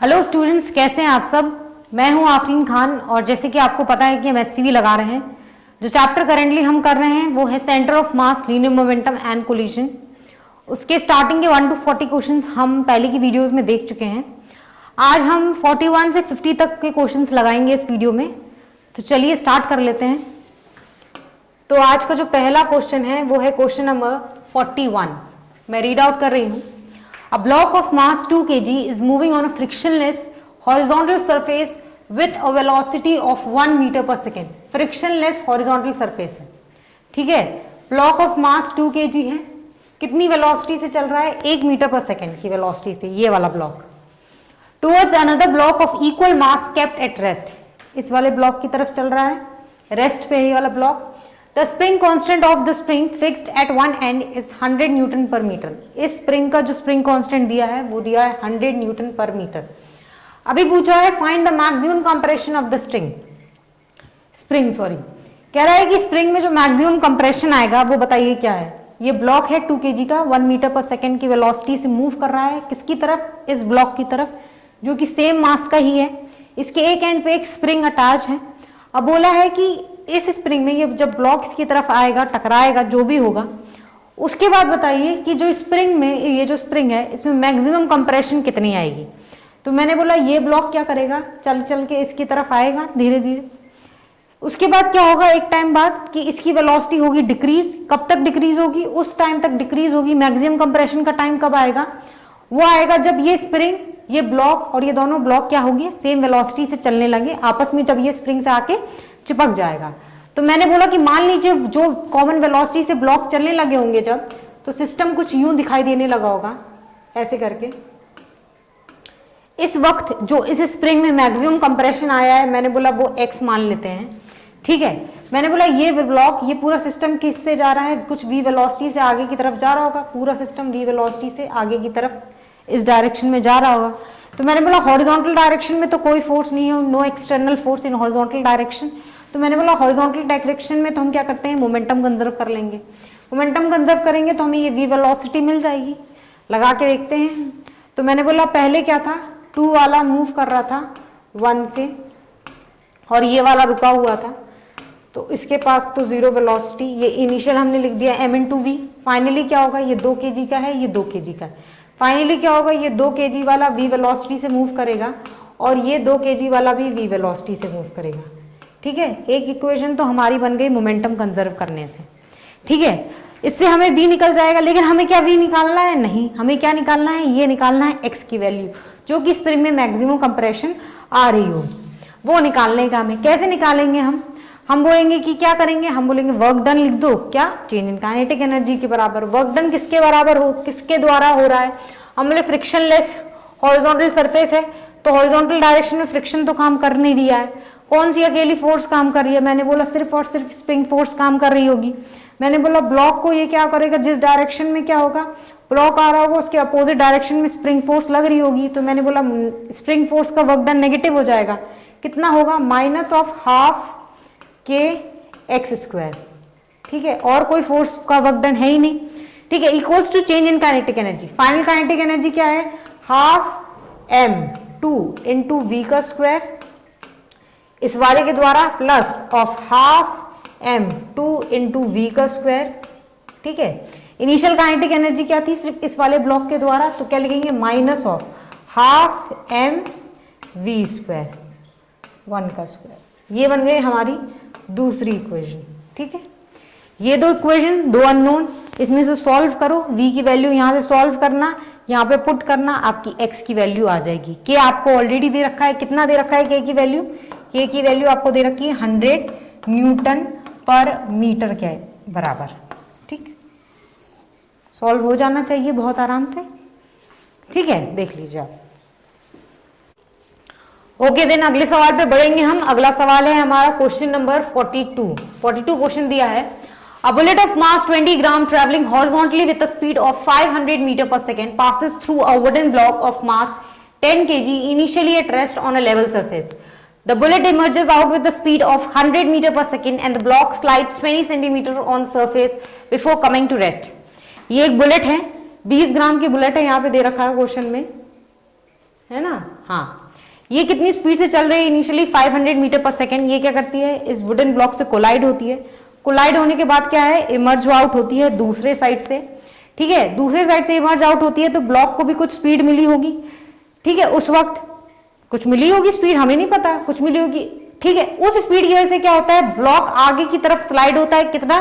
Hello students, कैसे हैं आप सब। मैं हूं आफरीन खान और जैसे कि आपको पता है कि हम HCV लगा रहे हैं। जो चैप्टर करेंटली हम कर रहे हैं वो है centre of mass, linear momentum and collision. उसके स्टार्टिंग के 1 to 40 क्वेश्चंस हम पहले की वीडियोस में देख चुके हैं। आज हम 41 से 50 तक के क्वेश्चंस लगाएंगे इस वीडियो में। तो चलिए स्टार्ट कर लेते हैं। तो आज का जो पहला क्वेश्चन है वो है क्वेश्चन नंबर 41। मैं रीड आउट कर रही हूँ। A block of mass 2 kg is moving on a frictionless horizontal surface with a velocity of 1 meter per second. Frictionless horizontal surface है, ठीक है। ब्लॉक ऑफ मास 2 kg है। कितनी वेलोसिटी से चल रहा है? 1 मीटर पर सेकेंड की वेलोसिटी से ये वाला block. Towards another block of equal mass kept at rest. इस वाले ब्लॉक की तरफ चल रहा है, रेस्ट पे ये वाला block. The spring constant of the spring fixed at one end is 100 Newton पर मीटर। इस स्प्रिंग का जो स्प्रिंग कांस्टेंट दिया है वो दिया है 100 न्यूटन पर मीटर। अभी पूछा है find the maximum compression of the spring कह रहा है कि स्प्रिंग में जो मैक्सिमम कंप्रेशन आएगा वो बताइए क्या है। ये ब्लॉक है 2 kg का, 1 मीटर पर सेकेंड की वेलोसिटी से मूव कर रहा है। किसकी तरफ? इस ब्लॉक की तरफ, जो कि सेम मास का ही है। इसके एक एंड पे एक स्प्रिंग अटैच है। अब बोला है कि इस स्प्रिंग में ये जब ब्लॉक इसकी तरफ आएगा, टकराएगा, जो भी होगा, उसके बाद बताइए कि जो स्प्रिंग में, ये जो स्प्रिंग है इसमें मैक्सिमम कंप्रेशन कितनी आएगी। तो मैंने बोला ये ब्लॉक क्या करेगा, चल चल के इसकी तरफ आएगा धीरे धीरे। उसके बाद क्या होगा, एक टाइम बाद कि इसकी वेलोसिटी होगी डिक्रीज। कब तक डिक्रीज होगी? उस टाइम तक डिक्रीज होगी। मैक्सिमम कंप्रेशन का टाइम कब आएगा? वो आएगा जब ये स्प्रिंग, ये ब्लॉक और ये दोनों ब्लॉक क्या होगी, सेम वेलोसिटी से चलने लगे आपस में, जब ये स्प्रिंग से आके चिपक जाएगा। तो मैंने बोला कि मान लीजिए जो कॉमन वेलोसिटी से ब्लॉक चलने लगे होंगे जब, तो सिस्टम कुछ यूं दिखाई देने लगा होगा ऐसे करके। इस वक्त जो इस स्प्रिंग में मैक्सिमम कंप्रेशन आया है, मैंने बोला वो x मान लेते हैं, ठीक है। मैंने बोला ये ब्लॉक, ये पूरा सिस्टम किससे जा रहा है, कुछ v वेलोसिटी से आगे की तरफ जा रहा होगा। पूरा सिस्टम v वेलोसिटी से आगे की तरफ इस डायरेक्शन में जा रहा होगा। तो मैंने बोला हॉरिजॉन्टल डायरेक्शन में तो कोई फोर्स नहीं है, no external force in horizontal direction. तो मैंने बोला हॉरिजॉन्टल डायरेक्शन में तो हम क्या करते हैं, मोमेंटम कंजर्व कर लेंगे। मोमेंटम कंजर्व करेंगे तो हमें ये v वेलोसिटी मिल जाएगी। लगा के देखते हैं। तो मैंने बोला पहले क्या था, 2 वाला मूव कर रहा था 1 से और ये वाला रुका हुआ था, तो इसके पास तो 0 वेलोसिटी। ये इनिशियल हमने लिख दिया m/v। फाइनली क्या होगा, ये 2 kg का है, ये 2 kg का है। फाइनली क्या होगा, ये 2 kg वाला v वेलोसिटी से मूव करेगा और ये 2 kg वाला भी v वेलोसिटी से मूव करेगा, ठीक है। एक इक्वेशन तो हमारी बन गई मोमेंटम कंजर्व करने से, ठीक है। इससे हमें v निकल जाएगा, लेकिन हमें क्या v निकालना है? नहीं, हमें क्या निकालना है, ये निकालना है x की वैल्यू, जो कि स्प्रिंग में मैक्सिमम कंप्रेशन आ रही होगी, वो निकालने का। हमें कैसे निकालेंगे? हम बोलेंगे कि क्या करेंगे, हम बोलेंगे वर्क डन लिख दो, क्या, चेंज इन काइनेटिक एनर्जी के बराबर। वर्क डन किसके बराबर हो, किसके द्वारा हो रहा है? हम बोले फ्रिक्शनलेस हॉरिजॉन्टल सरफेस है, तो हॉरिजॉन्टल डायरेक्शन में फ्रिक्शन तो काम कर नहीं रहा है। कौन सी अकेली फोर्स काम कर रही है? मैंने बोला सिर्फ और सिर्फ स्प्रिंग फोर्स काम कर रही होगी। मैंने बोला ब्लॉक को ये क्या करेगा, जिस डायरेक्शन में क्या होगा, ब्लॉक आ रहा होगा, उसके अपोजिट डायरेक्शन में स्प्रिंग फोर्स लग रही होगी। तो मैंने बोला स्प्रिंग फोर्स का वर्क डन नेगेटिव हो जाएगा। कितना होगा? -12 kx², ठीक है। और कोई फोर्स का वर्क डन है ही नहीं, ठीक है। Equals to change in kinetic energy. Final kinetic energy क्या है? 12m2 × v², इस वाले के द्वारा, प्लस ऑफ 12m2 × v², ठीक है। इनिशियल काइनेटिक एनर्जी क्या थी सिर्फ इस वाले ब्लॉक के द्वारा, तो क्या लिखेंगे, -12mv², 1²। ये बन गई हमारी दूसरी इक्वेशन, ठीक है। ये 2 इक्वेशन, 2 अननोन, इसमें से सॉल्व करो। v की वैल्यू यहाँ से सॉल्व करना, यहाँ पे पुट करना, आपकी x की वैल्यू आ जाएगी। k आपको ऑलरेडी दे रखा है, कितना दे रखा है k की वैल्यू? k की वैल्यू आपको दे रखी है 100 न्यूटन पर मीटर के बराबर, ठीक। सॉल्व हो जाना चाहिए बहुत आराम से, ठीक है। देख लीजिए आप। ओके, देन अगले सवाल पे बढ़ेंगे हम। अगला सवाल है हमारा क्वेश्चन नंबर 42 क्वेश्चन दिया है। A bullet of mass 20 gram traveling horizontally with a speed of 500 meter per second passes through a wooden block of mass 10 kg initially at rest on a level surface. The bullet emerges out with the speed of 100 meter per second and the block slides 20 centimeter on surface before coming to rest. ये एक bullet है, 20 ग्राम की bullet है, यहाँ पे दे रखा है question में। है ना। हाँ, ये कितनी स्पीड से चल रही है, इनिशियली 500 मीटर पर सेकेंड। ये क्या करती है, इस वुडन ब्लॉक से कोलाइड होती है। कोलाइड होने के बाद क्या है, इमर्ज आउट होती है दूसरे साइड से। ठीक है, दूसरे साइड से इमर्ज आउट होती है तो ब्लॉक को भी कुछ स्पीड मिली होगी। ठीक है, उस वक्त कुछ मिली होगी स्पीड, हमें नहीं पता, कुछ मिली होगी। ठीक है, उस स्पीड की वजह से क्या होता है, ब्लॉक आगे की तरफ स्लाइड होता है। कितना,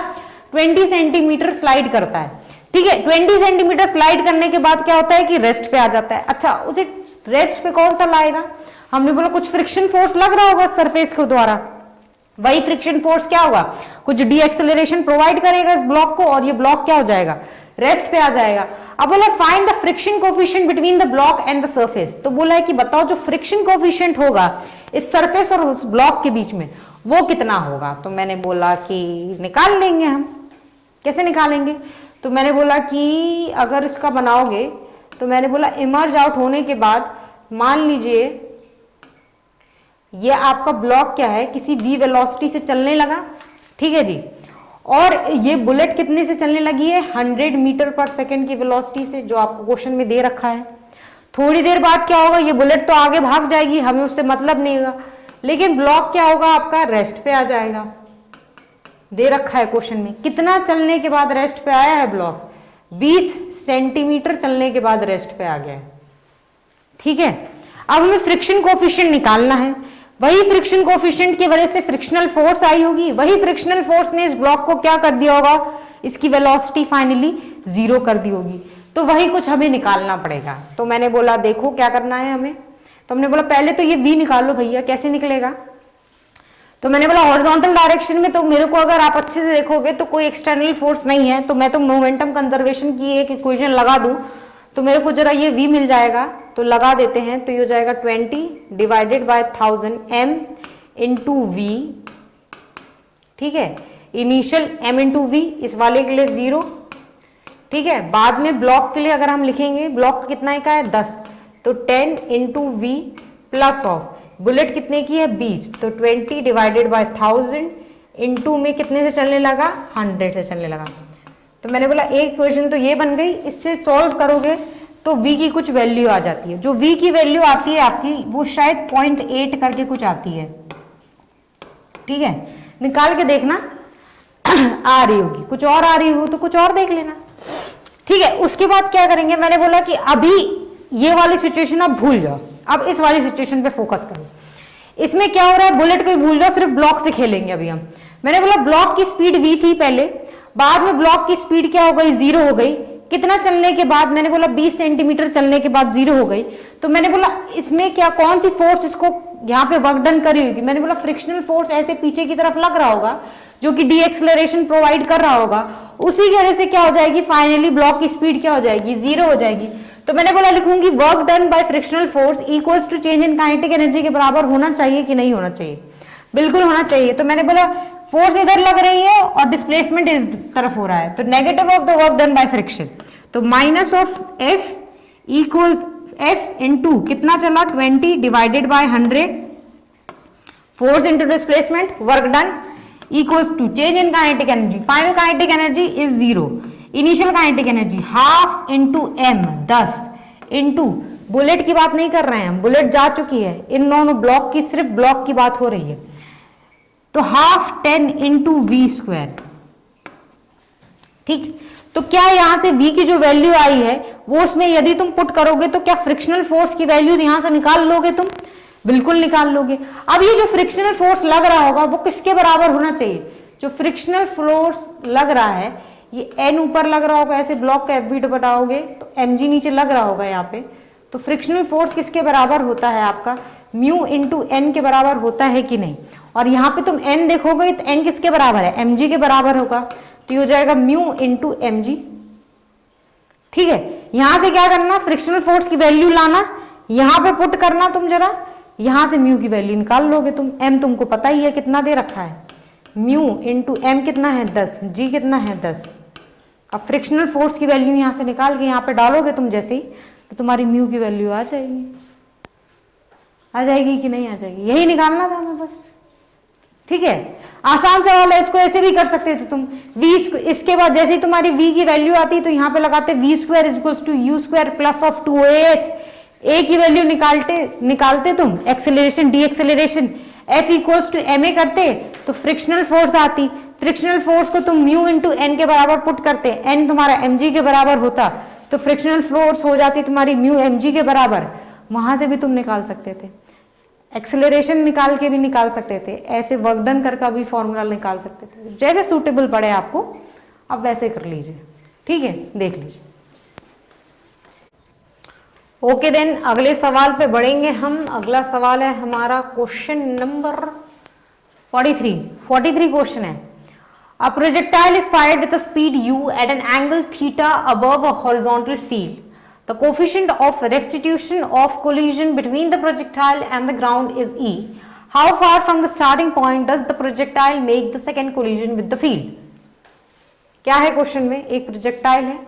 20 सेंटीमीटर स्लाइड करता है। ठीक है, 20 सेंटीमीटर स्लाइड करने के बाद क्या होता है कि रेस्ट पे आ जाता है। अच्छा, उसे रेस्ट पे कौन सा लाएगा, हमने बोला कुछ फ्रिक्शन फोर्स लग रहा होगा सरफेस के द्वारा। वही फ्रिक्शन फोर्स क्या होगा, कुछ डी एक्सेलरेशन प्रोवाइड करेगा इस ब्लॉक को, और ये ब्लॉक क्या हो जाएगा, रेस्ट पे आ जाएगा। अब बोला find the friction coefficient between the block and the surface. तो बोला है कि बताओ जो फ्रिक्शन कोफिशिएंट होगा इस सरफेस और उस ब्लॉक के बीच में वो कितना होगा। तो मैंने बोला कि निकाल लेंगे हम। कैसे निकालेंगे, तो मैंने बोला कि अगर इसका बनाओगे तो मैंने बोला इमर्ज आउट होने के बाद मान लीजिए ये आपका ब्लॉक क्या है, किसी v वेलोसिटी से चलने लगा। ठीक है जी, और ये बुलेट कितने से चलने लगी है, 100 मीटर पर सेकेंड की वेलोसिटी से, जो आपको क्वेश्चन में दे रखा है। थोड़ी देर बाद क्या होगा, ये बुलेट तो आगे भाग जाएगी, हमें उससे मतलब नहीं होगा, लेकिन ब्लॉक क्या होगा आपका, रेस्ट पे आ जाएगा। दे रखा है क्वेश्चन में, कितना चलने के बाद रेस्ट पे आया है ब्लॉक, 20 सेंटीमीटर चलने के बाद रेस्ट पे आ गया है। ठीक है, अब हमें फ्रिक्शन कोफिशिएंट निकालना है। वही फ्रिक्शन कोफिशिएंट की वजह से फ्रिक्शनल फोर्स आई होगी, वही फ्रिक्शनल फोर्स ने इस ब्लॉक को क्या कर दिया होगा, इसकी वेलोसिटी फाइनली 0 कर दी होगी। तो वही कुछ हमें निकालना पड़ेगा। तो मैंने बोला देखो क्या करना है हमें, तो हमने बोला पहले तो ये v निकालो भैया, कैसे निकलेगा। तो मैंने बोला हॉरिजॉन्टल डायरेक्शन में तो मेरे को अगर आप अच्छे से देखोगे तो कोई एक्सटर्नल फोर्स नहीं है, तो मैं तो मोमेंटम कंजर्वेशन की एक इक्वेशन लगा दूं तो मेरे को जरा ये v मिल जाएगा। तो लगा देते हैं, तो ये हो जाएगा 20 divided by 1000 m into v। ठीक है, इनिशियल m इंटू v, इस वाले के लिए 0। ठीक है, बाद में ब्लॉक के लिए अगर हम लिखेंगे, ब्लॉक कितना का है 10, तो 10 into v plus of bullet कितने की है 20, तो 20 डिवाइडेड बाय 1000 इंटू में कितने से चलने लगा, 100 से चलने लगा। तो मैंने बोला एक क्वेश्चन तो ये बन गई, इससे सॉल्व करोगे तो v की कुछ वैल्यू आ जाती है। जो v की वैल्यू आती है आपकी वो शायद 0.8 करके कुछ आती है। ठीक है, निकाल के देखना आ रही होगी, कुछ और आ रही हो तो कुछ और देख लेना। ठीक है, उसके बाद क्या करेंगे, मैंने बोला कि अभी ये वाली सिचुएशन आप भूल जाओ, अब इस वाली सिचुएशन पे फोकस करो। इसमें क्या हो रहा है, बुलेट को भूल जाओ, सिर्फ ब्लॉक से खेलेंगे अभी हम। मैंने बोला ब्लॉक की स्पीड v थी पहले, बाद में ब्लॉक की स्पीड क्या हो गई, 0 हो गई। कितना चलने के बाद, मैंने बोला 20 सेंटीमीटर चलने के बाद 0 हो गई। तो मैंने बोला इसमें क्या, कौन सी फोर्स इसको यहाँ पे वर्क डन करी होगी। मैंने बोला फ्रिक्शनल फोर्स ऐसे पीछे की तरफ लग रहा होगा जो कि डी एक्सेलरेशन प्रोवाइड कर रहा होगा, उसी की वजह से क्या हो जाएगी, फाइनली ब्लॉक की स्पीड क्या हो जाएगी, 0 हो जाएगी। तो मैंने बोला लिखूंगी work done by frictional force equals to change in kinetic energy के बराबर होना चाहिए कि नहीं होना चाहिए, बिल्कुल होना चाहिए। तो मैंने बोला फोर्स इधर लग रही है और डिस्प्लेसमेंट इस तरफ हो रहा है, तो negative of the work done by friction, तो minus of F equal F into कितना चला 20 divided by 100, force into displacement work done equals to change in kinetic energy, final kinetic energy is 0, initial kinetic energy half into m 10 into, bullet की बात नहीं कर रहे हैं हम, bullet जा चुकी है, इन दोनों ब्लॉक की, सिर्फ ब्लॉक की बात हो रही है, तो हाफ 10 इंटू वी स्क्वायर। ठीक, तो क्या यहां से v की जो वैल्यू आई है वो उसमें यदि तुम पुट करोगे तो क्या फ्रिक्शनल फोर्स की वैल्यू यहां से निकाल लोगे तुम, बिल्कुल निकाल लोगे। अब ये जो फ्रिक्शनल फोर्स लग रहा होगा वो किसके बराबर होना चाहिए, जो फ्रिक्शनल फोर्स लग रहा है ये n ऊपर लग रहा होगा, ऐसे ब्लॉक का एफ बताओगे तो mg नीचे लग रहा होगा यहाँ पे, तो फ्रिक्शनल फोर्स किसके बराबर होता है आपका, म्यू इंटू एन के बराबर होता है कि नहीं। और यहाँ पे तुम n देखोगे तो n किसके बराबर है, mg के बराबर होगा, तो ये हो जाएगा म्यू इंटू mg। ठीक है, यहां से क्या करना, फ्रिक्शनल फोर्स की वैल्यू लाना, यहां पे पुट करना तुम जरा, यहां से म्यू की वैल्यू निकाल लोगे तुम। m तुमको पता ही है कितना दे रखा है, म्यू इंटू एम कितना है 10, g कितना है 10। अब फ्रिक्शनल फोर्स की वैल्यू यहां से निकाल के यहाँ पे डालोगे तुम जैसे ही, तो तुम्हारी म्यू की वैल्यू आ जाएगी, आ जाएगी कि नहीं आ जाएगी, यही निकालना था हमें बस। ठीक है, आसान सवाल है, इसको ऐसे भी कर सकते थे तुम v, इसके बाद जैसे ही तुम्हारी v की वैल्यू आती तो यहाँ पे लगाते v square is equals to u square plus of 2as a की वैल्यू निकालते तुम acceleration deacceleration F equals to ma करते तो फ्रिक्शनल फोर्स आती, फ्रिक्शनल फोर्स को तुम म्यू इंटू एन के बराबर पुट करते, एन तुम्हारा mg के बराबर होता तो फ्रिक्शनल फोर्स हो जाती तुम्हारी म्यू mg के बराबर। वहां से भी तुम निकाल सकते थे, एक्सेलरेशन निकाल के भी निकाल सकते थे, ऐसे वर्क डन कर का भी फॉर्मूला निकाल सकते थे, जैसे सूटेबल पड़े आपको अब वैसे कर लीजिए। ठीक है, देख लीजिए। ओके देन, अगले सवाल पे बढ़ेंगे हम। अगला सवाल है हमारा क्वेश्चन नंबर 43 क्वेश्चन है। A projectile is fired with a speed u at an angle theta above a horizontal field. The coefficient of restitution of collision between the projectile and the ground is e. How far from the starting point does the projectile make the second collision with the field? क्या है question में? एक projectile है,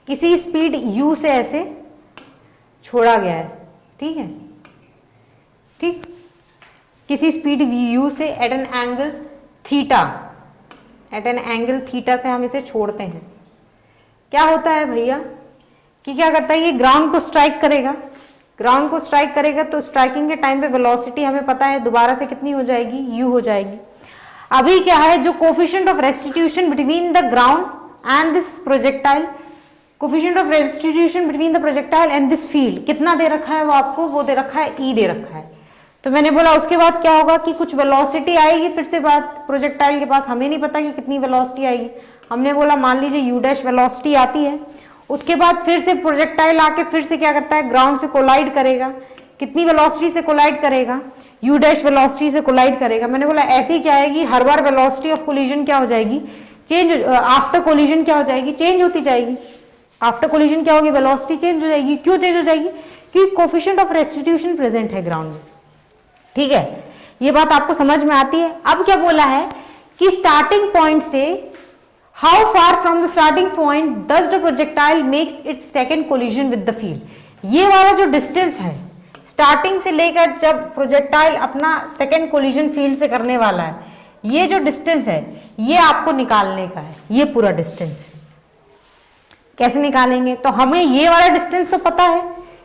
किसी speed u से ऐसे छोड़ा गया है, ठीक है, ठीक, किसी स्पीड u से एट एन एंगल थीटा से हम इसे छोड़ते हैं। क्या होता है भैया कि क्या करता है, ये ग्राउंड को स्ट्राइक करेगा, तो स्ट्राइकिंग के टाइम पे वेलोसिटी हमें पता है दोबारा से कितनी हो जाएगी, u हो जाएगी। अभी क्या है, जो coefficient of restitution between the ground and this projectile, coefficient of restitution between the projectile and this field कितना दे रखा है, वो आपको वो दे रखा है e दे रखा है। तो मैंने बोला उसके बाद क्या होगा कि कुछ वेलोसिटी आएगी, फिर से बात प्रोजेक्टाइल के पास, हमें नहीं पता कि कितनी वेलोसिटी आएगी, हमने बोला मान लीजिए यू डैश वेलोसिटी आती है। उसके बाद फिर से प्रोजेक्टाइल आके फिर से क्या करता है, ग्राउंड से कोलाइड करेगा, कितनी वेलोसिटी से कोलाइड करेगा, यू डैश वेलोसिटी से कोलाइड करेगा। मैंने बोला ऐसे ही क्या आएगी, हर बार वेलोसिटी ऑफ कोलिजन क्या हो जाएगी, चेंज, आफ्टर कोलिजन क्या हो जाएगी, चेंज होती जाएगी। आफ्टर कोलिजन क्या होगी, वेलोसिटी चेंज हो जाएगी। क्यों चेंज हो जाएगी, क्योंकि कोफिशिएंट ऑफ रेस्टिट्यूशन प्रेजेंट है ग्राउंड में। ठीक है, ये बात आपको समझ में आती है। अब क्या बोला है कि स्टार्टिंग पॉइंट से how far from the starting point does the projectile makes it's second collision with the field. ये वाला जो डिस्टेंस है स्टार्टिंग से लेकर जब प्रोजेक्टाइल अपना सेकंड कोलिजन फील्ड से करने वाला है, ये जो डिस्टेंस है ये आपको निकालने का है, ये पूरा डिस्टेंस। कैसे निकालेंगे, तो हमें ये वाला डिस्टेंस तो पता है,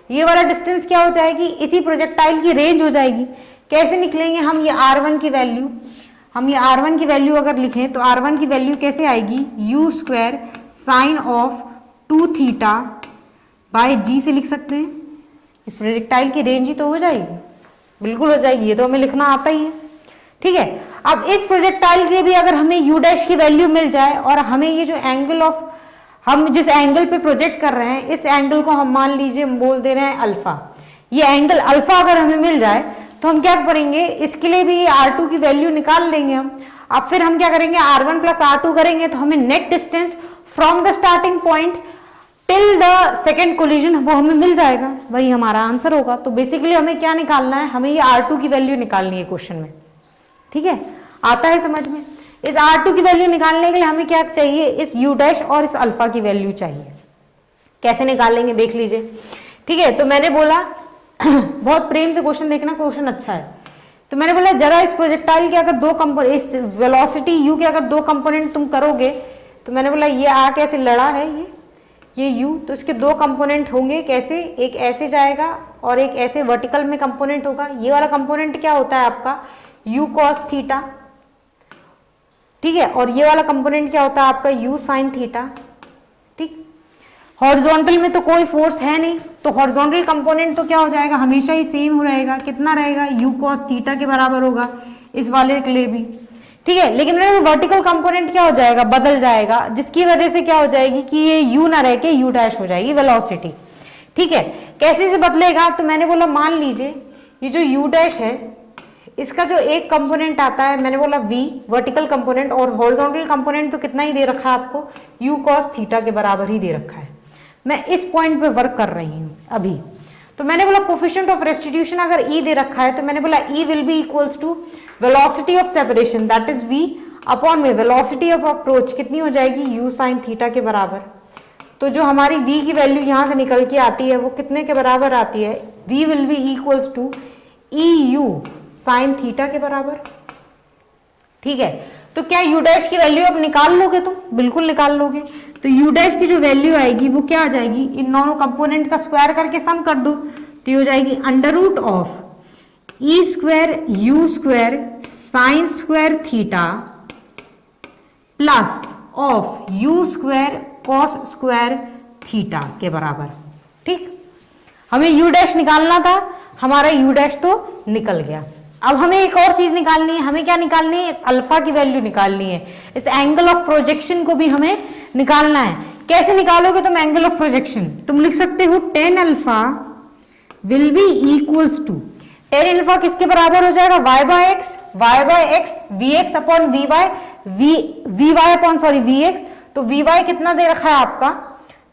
ये वाला डिस्टेंस क्या हो जाएगी, इसी प्रोजेक्टाइल की रेंज हो जाएगी। कैसे निकलेंगे हम, ये r1 की वैल्यू, हम ये r1 की वैल्यू अगर लिखें तो r1 की वैल्यू कैसे आएगी, u square sine of 2 theta by g से लिख सकते हैं। इस प्रोजेक्टाइल की रेंज ही तो हो जाएगी, बिल्कुल हो जाएगी, ये तो हमें लिखना आता ही है। ठीक है, अब इस प्रोजेक्टाइल के भी अगर हमें u डैश की वैल्यू मिल जाए और हमें ये जो एंगल ऑफ, हम जिस एंगल पे प्रोजेक्ट कर रहे हैं इस एंगल को हम मान लीजिए बोल दे रहे हैं अल्फा, ये एंगल अल्फा अगर हमें मिल जाए तो हम क्या करेंगे, इसके लिए भी r2 की वैल्यू निकाल लेंगे हम। अब फिर हम क्या करेंगे, r1 प्लस r2 करेंगे तो हमें net distance from the starting point till the second collision वो हमें मिल जाएगा, वही हमारा आंसर होगा। तो बेसिकली हमें क्या निकालना है, हमें ये r2 की वैल्यू निकालनी है क्वेश्चन में। ठीक है, आता है समझ में। इस r2 की वैल्यू निकालने के लिए हमें क्या चाहिए, इस u डैश और इस अल्फा की वैल्यू चाहिए। कैसे निकालेंगे देख लीजिए। ठीक है, तो मैंने बोला बहुत प्रेम से क्वेश्चन देखना, क्वेश्चन अच्छा है। तो मैंने बोला जरा इस प्रोजेक्टाइल के अगर दो कंपोनेंट, इस वेलोसिटी u के अगर दो कंपोनेंट तुम करोगे, तो मैंने बोला ये आ कैसे लड़ा है ये u, तो इसके दो कंपोनेंट होंगे। कैसे, एक ऐसे जाएगा और एक ऐसे वर्टिकल में कंपोनेंट होगा। ये वाला कंपोनेंट क्या होता है आपका u cos थीटा, ठीक है, और ये वाला कंपोनेंट क्या होता है आपका u sin थीटा। ठीक, हॉरिजॉन्टल में तो कोई फोर्स है नहीं, तो हॉरिजॉन्टल कंपोनेंट तो क्या हो जाएगा, हमेशा ही सेम हो रहेगा। कितना रहेगा, u cos थीटा के बराबर होगा इस वाले के लिए भी। ठीक है, लेकिन वर्टिकल कंपोनेंट क्या हो जाएगा, बदल जाएगा, जिसकी वजह से क्या हो जाएगी कि ये u ना रह के u डैश हो जाएगी वेलोसिटी। ठीक है, कैसे से बदलेगा, तो मैंने बोला मान लीजिए ये जो u डैश है इसका जो एक कंपोनेंट आता है, मैंने बोला v वर्टिकल कंपोनेंट, और हॉरिजॉन्टल कंपोनेंट तो कितना ही दे रखा है आपको, u cos थीटा के बराबर ही दे रखा है। मैं इस पॉइंट पे वर्क कर रही हूँ अभी। तो मैंने बोला कोफिशिएंट ऑफ रेस्टिट्यूशन अगर e दे रखा है, तो मैंने बोला e will be equals to velocity of separation that is v upon में वेलोसिटी ऑफ अप्रोच कितनी हो जाएगी, u sin थीटा के बराबर। तो जो हमारी v की वैल्यू यहाँ से निकल के आती है वो कितने के बराबर आती है, v will be equals to eu sin theta के बराबर। ठीक है, तो क्या u डैश की वैल्यू अब निकाल लोगे तुम, बिल्कुल निकाल लोगे। तो यू डैश की जो वैल्यू आएगी वो क्या आ जाएगी, इन दोनों कंपोनेंट का स्क्वायर करके सम कर दो तो ये हो जाएगी under root of e square u square sine square theta plus of u square cos square theta के बराबर। ठीक, हमें यू डैश निकालना था, हमारा यू डैश तो निकल गया। अब हमें एक और चीज निकालनी है, हमें क्या निकालनी है, इस अल्फा की वैल्यू निकालनी है, इस एंगल ऑफ प्रोजेक्शन को भी हमें निकालना है। कैसे निकालोगे तुम एंगल ऑफ प्रोजेक्शन, तुम लिख सकते हो tan alpha will be equals to, tan alpha किसके बराबर हो जाएगा, y by x v x upon v y upon sorry v x. तो वी वाई कितना दे रखा है आपका,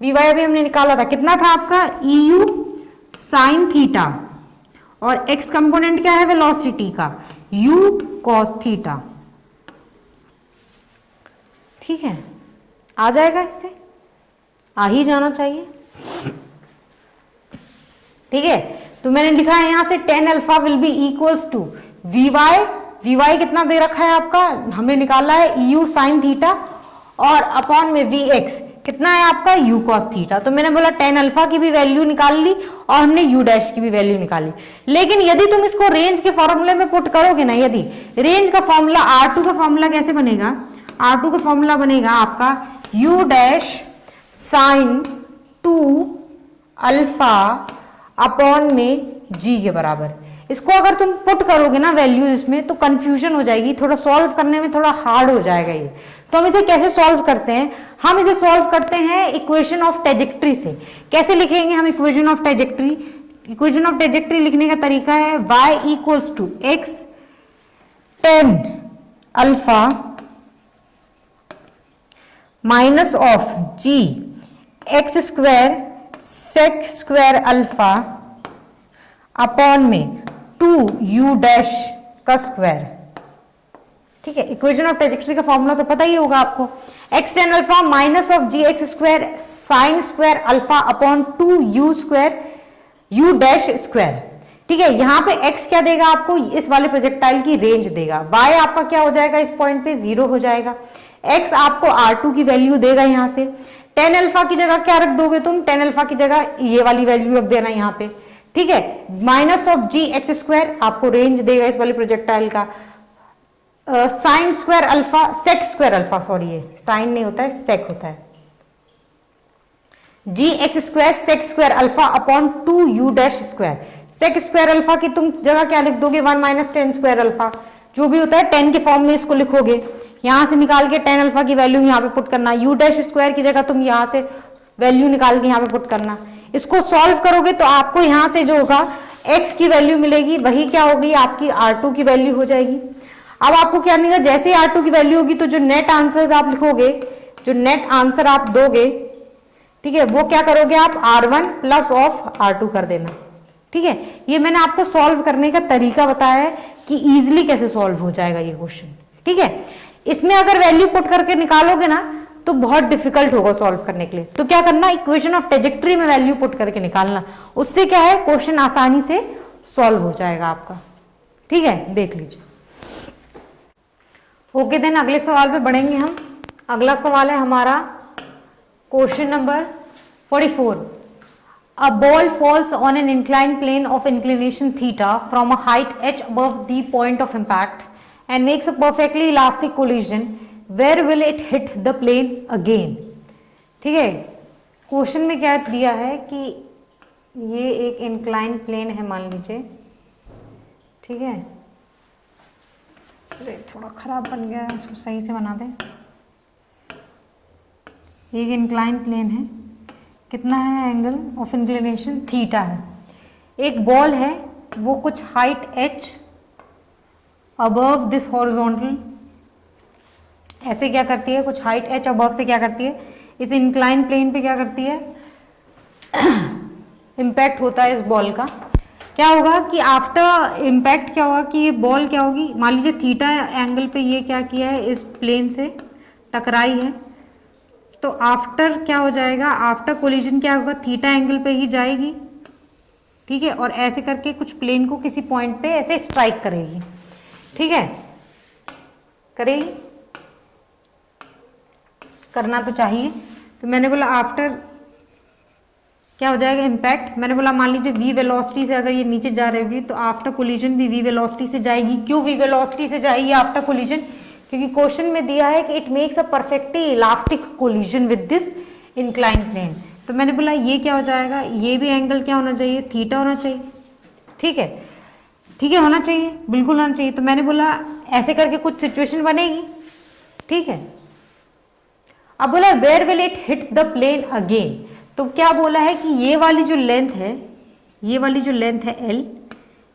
वी वाई अभी हमने निकाला था, कितना था आपका ई यू साइन थीटा, और x कंपोनेंट क्या है वेलोसिटी का, u cos थीटा। ठीक है, आ जाएगा, इससे आ ही जाना चाहिए। ठीक है, तो मैंने लिखा है यहां से tan alpha will be equals to v y कितना दे रखा है आपका, हमने निकाला है यू साइन थीटा, और अपॉन में वी एक्स कितना है आपका u cos थीटा। तो मैंने बोला टेन अल्फा की भी वैल्यू निकाल ली और हमने u डैश की भी वैल्यू निकाली। लेकिन यदि तुम इसको रेंज के फॉर्मूले में पुट करोगे ना, यदि रेंज का फॉर्मूला R2 का फॉर्मूला कैसे बनेगा, R2 का फॉर्मूला बनेगा आपका u dash sign 2 alpha upon में g के बराबर। इसको अगर तुम पुट करोगे ना वैल्यू इसमें तो कंफ्यूजन हो जाएगी, थोड़ा सॉल्व करने में थोड़ा हार्ड हो जाएगा ये। तो हम इसे कैसे सॉल्व करते हैं, हम इसे सॉल्व करते हैं इक्वेशन ऑफ ट्रेजेक्टरी से। कैसे लिखेंगे हम equation of trajectory, equation of trajectory लिखने का तरीका है y equals to x tan alpha minus of ji x square sec square alpha upon में 2 u डैश का स्क्वायर। ठीक है, इक्वेशन ऑफ ट्रेजेक्टरी का फॉर्मूला तो पता ही होगा आपको, x tan alpha minus of ji x square sine square alpha upon 2 u square u dash square. ठीक है, यहाँ पे x क्या देगा आपको, इस वाले प्रोजेक्टाइल की रेंज देगा, y आपका क्या हो जाएगा इस पॉइंट पे 0 हो जाएगा, x आपको R2 की वैल्यू देगा यहाँ से। टेन अल्फा की जगह क्या रख दोगे तुम, टेन अल्फा की जगह ये वाली वैल्यू रख देना यहाँ पे। ठीक है, minus of ji x square आपको रेंज देगा इस वाले प्रोजेक्टाइल का, sine square alpha sec square alpha, sorry ये साइन नहीं होता है सेक होता है, G x square sec square alpha upon 2 U dash square. Sec square alpha की तुम जगह क्या लिख दोगे, 1 माइनस टेन स्क्वायर अल्फा, जो भी होता है 10 के फॉर्म में इसको लिखोगे, यहां से निकाल के टेन अल्फा की वैल्यू यहाँ पे पुट करना, यू डैश स्क्वायर की जगह तुम यहाँ से वैल्यू निकाल के यहाँ पे पुट करना। इसको सॉल्व करोगे तो आपको यहाँ से जो होगा x की वैल्यू मिलेगी, वही क्या होगी आपकी R2 की वैल्यू हो जाएगी। अब आपको क्या मिलेगा, जैसे ही R2 की वैल्यू होगी तो जो नेट आंसर आप लिखोगे, जो नेट आंसर आप दोगे, ठीक है, वो क्या करोगे आप R1 प्लस ऑफ R2 कर देना। ठीक है, ये मैंने आपको सॉल्व करने का तरीका बताया है कि इजिली कैसे सॉल्व हो जाएगा ये क्वेश्चन। ठीक है, इसमें अगर वैल्यू पुट करके निकालोगे ना तो बहुत डिफिकल्ट होगा सॉल्व करने के लिए। तो क्या करना, इक्वेशन ऑफ ट्रेजेक्टरी में वैल्यू पुट करके निकालना, उससे क्या है क्वेश्चन आसानी से सॉल्व हो जाएगा आपका। ठीक है, देख लीजिए। ओके, देन अगले सवाल पे बढ़ेंगे हम। अगला सवाल है हमारा question number 44। A ball falls on an inclined plane of inclination theta from a height h above the point of impact and makes a perfectly elastic collision. Where will it hit the plane again? ठीक है, question में क्या दिया है कि ये एक incline plane है मान लीजिए। ठीक है, थोड़ा खराब बन गया है, इसको सही से बना दें। एक इंक्लाइन प्लेन है, कितना है एंगल ऑफ इंक्लिनेशन थीटा है, एक बॉल है वो कुछ height h above this horizontal, ऐसे क्या करती है, कुछ हाइट h अबव से क्या करती है, इस इंक्लाइन प्लेन पे क्या करती है, इम्पैक्ट होता है इस बॉल का। क्या होगा कि आफ्टर इम्पैक्ट क्या होगा कि ये बॉल क्या होगी, मान लीजिए थीटा एंगल पे ये क्या किया है, इस प्लेन से टकराई है, तो आफ्टर क्या हो जाएगा, आफ्टर कोलिजन क्या होगा, थीटा एंगल पे ही जाएगी। ठीक है, और ऐसे करके कुछ प्लेन को किसी पॉइंट पे ऐसे स्ट्राइक करेगी। ठीक है, करेगी, करना तो चाहिए। तो मैंने बोला आफ्टर क्या हो जाएगा इम्पैक्ट, मैंने बोला मान लीजिए v वेलोसिटी से अगर ये नीचे जा रही होगी तो आफ्टर कोलिजन भी v वेलोसिटी से जाएगी। क्यों v वेलोसिटी से जाएगी आफ्टर कोलिजन? क्योंकि क्वेश्चन में दिया है कि it makes a perfectly elastic collision with this incline plane. तो मैंने बोला ये क्या हो जाएगा, ये भी एंगल क्या होना चाहिए, थीटा होना चाहिए। ठीक है, ठीक है, होना चाहिए, बिल्कुल होना चाहिए। तो मैंने बोला ऐसे करके कुछ सिचुएशन बनेगी। ठीक है, अब बोला where will it hit the plane again. तो क्या बोला है कि ये वाली जो लेंथ है, ये वाली जो लेंथ है l,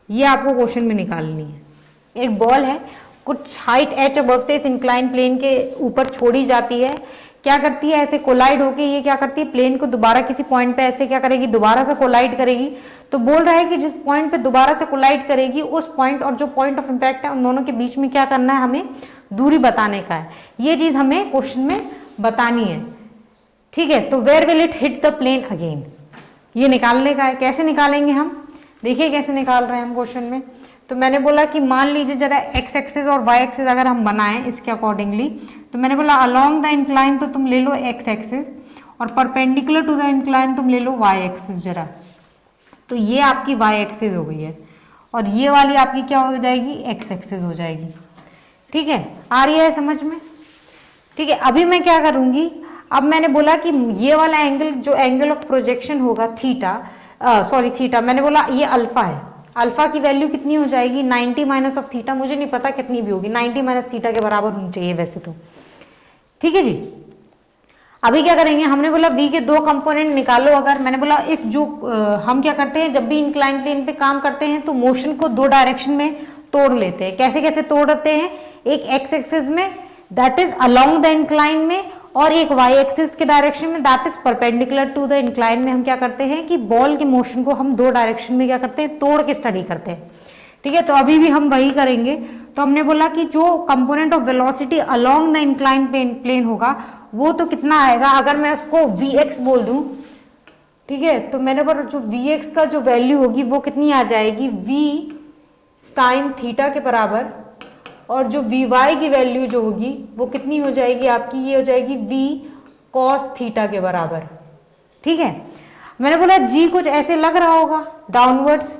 ये आपको क्वेश्चन में निकालनी है। एक बॉल है, कुछ हाइट h अबव से इस इंक्लाइन प्लेन के ऊपर छोड़ी जाती है, क्या करती है ऐसे कोलाइड होके ये क्या करती है प्लेन को दोबारा किसी पॉइंट पे ऐसे क्या करेगी, दोबारा से कोलाइड करेगी। तो बोल रहा है कि जिस पॉइंट पे दोबारा से कोलाइड करेगी उस पॉइंट और जो पॉइंट ऑफ इम्पैक्ट है उन दोनों के बीच में क्या करना है, हमें दूरी बताने का है। ये चीज हमें क्वेश्चन में बतानी है। ठीक है, तो where will it hit the plane again, ये निकालने का है। कैसे निकालेंगे हम, देखिए कैसे निकाल रहे हैं हम क्वेश्चन में। तो मैंने बोला कि मान लीजिए जरा एक्स एक्सिस और वाई एक्सिस अगर हम बनाएं इसके अकॉर्डिंगली, तो मैंने बोला अलोंग द इंक्लाइन तो तुम ले लो एक्स एक्सिस और परपेंडिकुलर टू द इंक्लाइन तुम ले लो वाई एक्सिस जरा। तो ये आपकी वाई एक्सिस हो गई है और ये वाली आपकी क्या हो जाएगी, एक्स एक्सिस हो जाएगी। ठीक है, आ रही है समझ में? ठीक है, अभी मैं क्या करूंगी, अब मैंने बोला कि ये वाला एंगल जो एंगल ऑफ प्रोजेक्शन होगा थीटा, सॉरी थीटा, मैंने बोला ये अल्फा है, अल्फा की वैल्यू कितनी हो जाएगी 90 माइनस ऑफ थीटा, मुझे नहीं पता कितनी भी होगी, 90 माइनस थीटा के बराबर होनी चाहिए वैसे तो। ठीक है जी, अभी क्या करेंगे, हमने बोला v के दो कंपोनेंट निकालो। अगर मैंने बोला इस जो हम क्या करते हैं जब भी इंक्लाइन प्लेन पे काम करते हैं तो मोशन को दो डायरेक्शन में तोड़ लेते हैं। कैसे कैसे तोड़ते हैं, एक एक्स एक्सिस में that is along the incline में, और एक वाई एक्सिस के डायरेक्शन में that is perpendicular to the incline में। हम क्या करते हैं कि बॉल के मोशन को हम दो डायरेक्शन में क्या करते हैं, तोड़ के स्टडी करते हैं। ठीक है, तो अभी भी हम वही करेंगे। तो हमने बोला कि जो component of velocity along the incline plane होगा वो तो कितना आएगा, अगर मैं उसको vx बोल दूं, ठीक है, तो मैंने बोला जो vx का जो वैल्यू होगी वो कितनी आ जाएगी, v साइन थीटा के बराबर, और जो vy की वैल्यू जो होगी वो कितनी हो जाएगी आपकी, ये हो जाएगी v कॉस थीटा के बराबर। ठीक है, मैंने बोला g कुछ ऐसे लग रहा होगा डाउनवर्ड्स,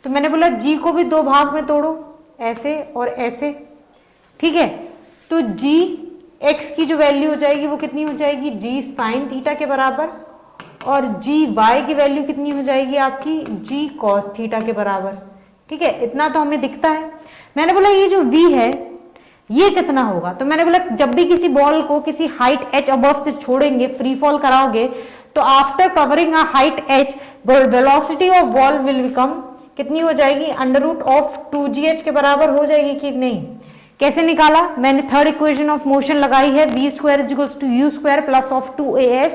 तो मैंने बोला g को भी दो भाग में तोड़ो, ऐसे और ऐसे। ठीक है, तो g x की जो वैल्यू हो जाएगी वो कितनी हो जाएगी, g साइन थीटा के बराबर, और g y की वैल्यू कितनी हो जाएगी आपकी, g कॉस थीटा के बराबर। ठीक है, इतना तो हमें दिखता है। मैंने बोला ये जो v है ये कितना होगा, तो मैंने बोला जब भी किसी बॉल को किसी हाइट h अबव से छोड़ेंगे, फ्री फॉल कराओगे, तो after covering a height h velocity of ball will become कितनी हो जाएगी, अंडर रूट ऑफ 2gh के बराबर हो जाएगी कि नहीं। कैसे निकाला, मैंने थर्ड इक्वेशन ऑफ मोशन लगाई है, v square is equals to u square plus of 2as,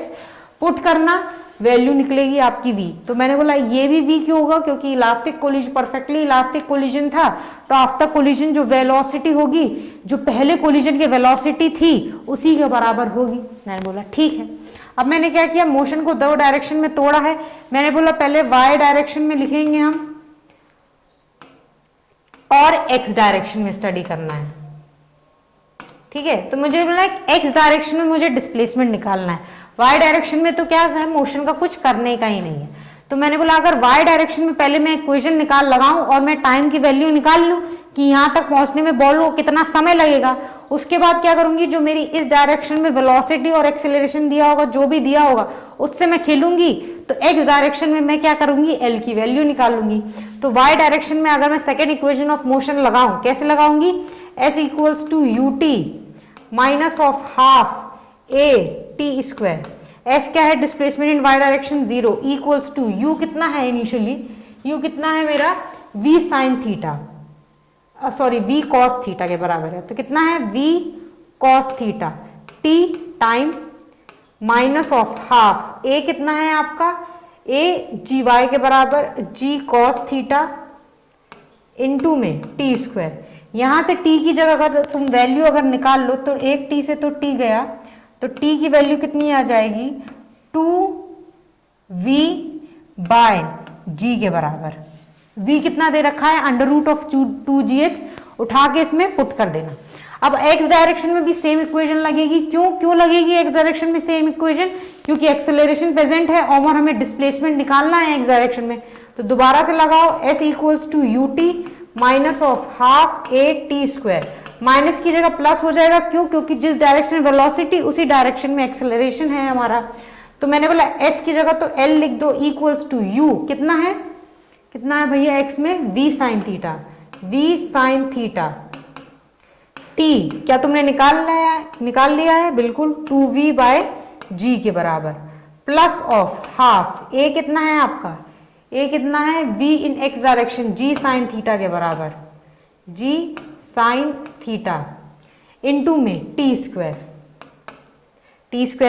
put करना, वैल्यू निकलेगी आपकी v। तो मैंने बोला ये भी v क्यों होगा, क्योंकि elastic collision, perfectly elastic collision था, तो आफ्टर कोलिजन जो वेलोसिटी होगी, जो पहले कोलिजन की वेलोसिटी थी उसी के बराबर होगी। मैंने बोला ठीक है। अब मैंने क्या किया, मोशन को दो डायरेक्शन में तोड़ा है। मैंने बोला पहले y डायरेक्शन में लिखेंगे हम और x डायरेक्शन में स्टडी करना है। ठीक है, तो मुझे बोला x डायरेक्शन में मुझे डिस्प्लेसमेंट निकालना है, y डायरेक्शन में तो क्या है, मोशन का कुछ करने का ही नहीं है। तो मैंने बोला अगर y डायरेक्शन में पहले मैं इक्वेशन निकाल लगाऊं और मैं टाइम की वैल्यू निकाल लूं कि यहां तक पहुंचने में बॉल को कितना समय लगेगा, उसके बाद क्या करूंगी, जो मेरी इस डायरेक्शन में वेलोसिटी और एक्सेलरेशन दिया होगा, जो भी दिया होगा उससे मैं खेलूंगी, तो x डायरेक्शन में मैं क्या करूंगी, l की वैल्यू निकालूंगी। तो y डायरेक्शन में अगर मैं सेकेंड इक्वेशन ऑफ मोशन लगाऊं, कैसे लगाऊंगी, s equals to ut minus of half a t square. s क्या है, displacement in y direction 0, equals to u कितना है इनिशियली, u कितना है मेरा v sine theta, sorry v cos theta के बराबर है। तो कितना है, v cos theta t time minus of half a कितना है आपका, a जी वाई के बराबर g कॉस थीटा इनटू में t स्क्वायर। यहां से t की जगह अगर तुम वैल्यू अगर निकाल लो तो एक t से तो t गया, तो t की वैल्यू कितनी आ जाएगी, 2v बाय g के बराबर। v कितना दे रखा है, अंडर रूट ऑफ 2gh, उठा के इसमें पुट कर देना। अब एक्स डायरेक्शन में भी सेम इक्वेशन लगेगी। क्यों लगेगी एक्स डायरेक्शन में सेम इक्वेशन? क्योंकि एक्सेलरेशन प्रेजेंट है और हमें डिस्प्लेसमेंट निकालना है एक्स डायरेक्शन में। तो दोबारा से लगाओ, s equals to u t minus of half a t square. Minus की जगह प्लस हो जाएगा, क्योंकि जिस डायरेक्शन वेलोसिटी उसी डायरेक्शन में एक्सेलरेशन है हमारा। तो मैंने बोला s की जगह तो l लिख दो इक्वल्स टू u। कितना है भैया x में? v sine theta t। क्या तुमने निकाल लिया है? बिल्कुल। 2v बाय g के बराबर प्लस ऑफ हाफ a कितना है आपका? a कितना है? v इन x direction g sine theta के बराबर, g साइन थीटा इंटू में t स्क्वायर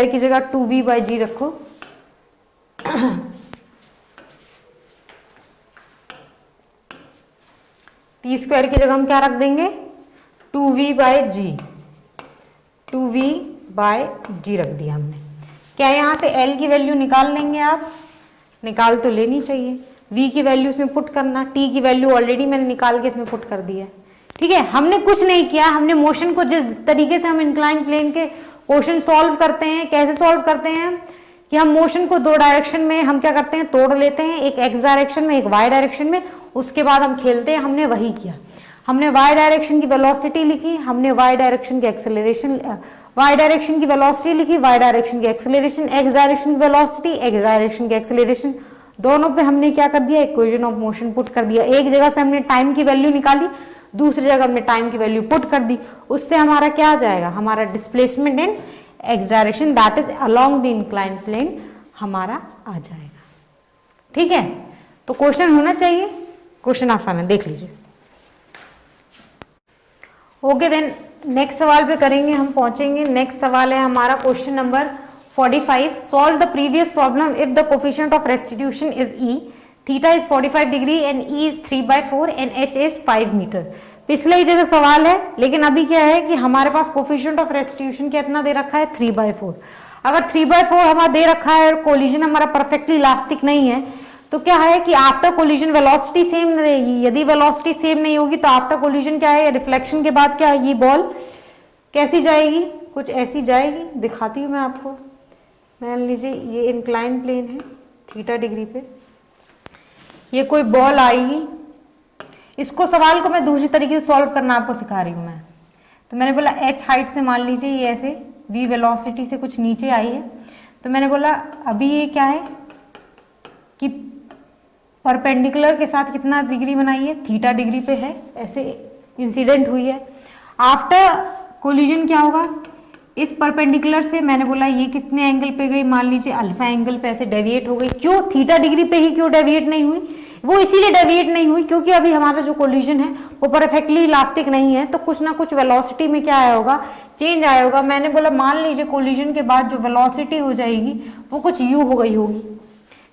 की जगह 2v बाई जी रखो। टी स्क्वायर की जगह हम क्या रख देंगे? 2v बाई जी रख दिया हमने। क्या यहां से l की वैल्यू निकाल लेंगे आप? निकाल तो लेनी चाहिए। v की वैल्यू इसमें पुट करना, t की वैल्यू ऑलरेडी मैंने निकाल के इसमें पुट कर दिया है। ठीक है, हमने कुछ नहीं किया। हमने मोशन को जिस तरीके से हम इंक्लाइन प्लेन के क्वेश्चन सॉल्व करते हैं, कैसे सॉल्व करते हैं कि हम मोशन को दो डायरेक्शन में हम क्या करते हैं, तोड़ लेते हैं, एक एक्स डायरेक्शन में, एक वाई डायरेक्शन में, उसके बाद हम खेलते हैं। हमने वही किया। हमने वाई डायरेक्शन की वेलोसिटी लिखी, हमने वाई डायरेक्शन की एक्सेलरेशन, वाई डायरेक्शन की वेलोसिटी लिखी, वाई डायरेक्शन की एक्सेलरेशन, एक्स डायरेक्शन की वेलोसिटी, एक्स डायरेक्शन की एक्सेलरेशन, दोनों पे हमने क्या कर दिया? इक्वेशन ऑफ मोशन पुट कर दिया। एक जगह से हमने टाइम की वैल्यू निकाली, दूसरी जगह हमने टाइम की वैल्यू पुट कर दी। उससे हमारा क्या आ जाएगा? हमारा displacement in x direction that is along the incline plane हमारा आ जाएगा। ठीक है, तो क्वेश्चन होना चाहिए। क्वेश्चन आसान है, देख लीजिए। ओके देन नेक्स्ट सवाल पे करेंगे, हम पहुंचेंगे। नेक्स्ट सवाल है हमारा question number 45। Solve the previous problem if the coefficient of restitution is e, theta is 45 degree and e is 3/4 and h is 5 metre. पिछले ही जैसा सवाल है, लेकिन अभी क्या है कि हमारे पास कोफिशिएंट ऑफ रेस्टिट्यूशन कितना दे रखा है? 3/4। अगर 3/4 हमारा दे रखा है और कोलिजन हमारा परफेक्टली इलास्टिक नहीं है, तो क्या है कि आफ्टर कोलिजन वेलोसिटी सेम रहेगी। यदि वेलोसिटी सेम नहीं होगी तो आफ्टर कोलिजन क्या है? रिफ्लेक्शन के बाद क्या है? ये बॉल कैसी जाएगी? कुछ ऐसी जाएगी। दिखाती हूँ मैं आपको। मान लीजिए ये इंक्लाइन प्लेन है थीटा डिग्री पे, ये कोई बॉल आएगी। इसको सवाल को मैं दूसरी तरीके से सॉल्व करना आपको सिखा रही हूँ मैं। तो मैंने बोला h हाइट से मान लीजिए ये ऐसे v वेलोसिटी से कुछ नीचे आई है। तो मैंने बोला अभी ये क्या है कि परपेंडिकुलर के साथ कितना डिग्री बनाई है? थीटा डिग्री पे है, ऐसे इंसिडेंट हुई है। आफ्टर कोलिजन क्या होगा? इस परपेंडिकुलर से मैंने बोला ये कितने एंगल पे गई? मान लीजिए अल्फा एंगल पे ऐसे डेविएट हो गई। क्यों? थीटा डिग्री पे ही क्यों डेविएट नहीं हुई? वो इसीलिए डेविएट नहीं हुई क्योंकि अभी हमारा जो कोलिजन है वो परफेक्टली इलास्टिक नहीं है, तो कुछ ना कुछ वेलोसिटी में क्या आया होगा? चेंज आया होगा। मैंने बोला मान लीजिए कोलिजन के बाद जो वेलोसिटी हो जाएगी वो कुछ यू हो गई होगी।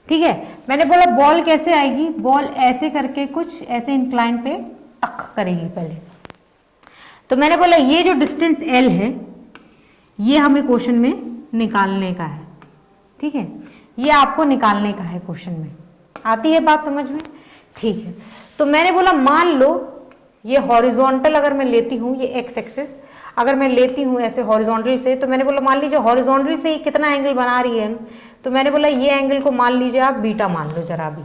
ठीक है, मैंने बोला बॉल कैसे आएगी? बॉल ऐसे करके कुछ ऐसे इंक्लाइन पे टक करेगी पहले। तो मैंने बोला ये जो डिस्टेंस एल है ये हमें क्वेश्चन में निकालने का है। ठीक है, ये आपको निकालने का है क्वेश्चन में। आती है बात समझ में? ठीक है, तो मैंने बोला मान लो ये हॉरिजॉन्टल अगर मैं लेती हूँ, ये एक्स एक्सिस अगर मैं लेती हूँ ऐसे हॉरिजॉन्टल से, तो मैंने बोला मान लीजिए हॉरिजॉन्टल से ये कितना एंगल बना रही है? तो मैंने बोला ये एंगल को मान लीजिए आप बीटा मान लो जरा भी।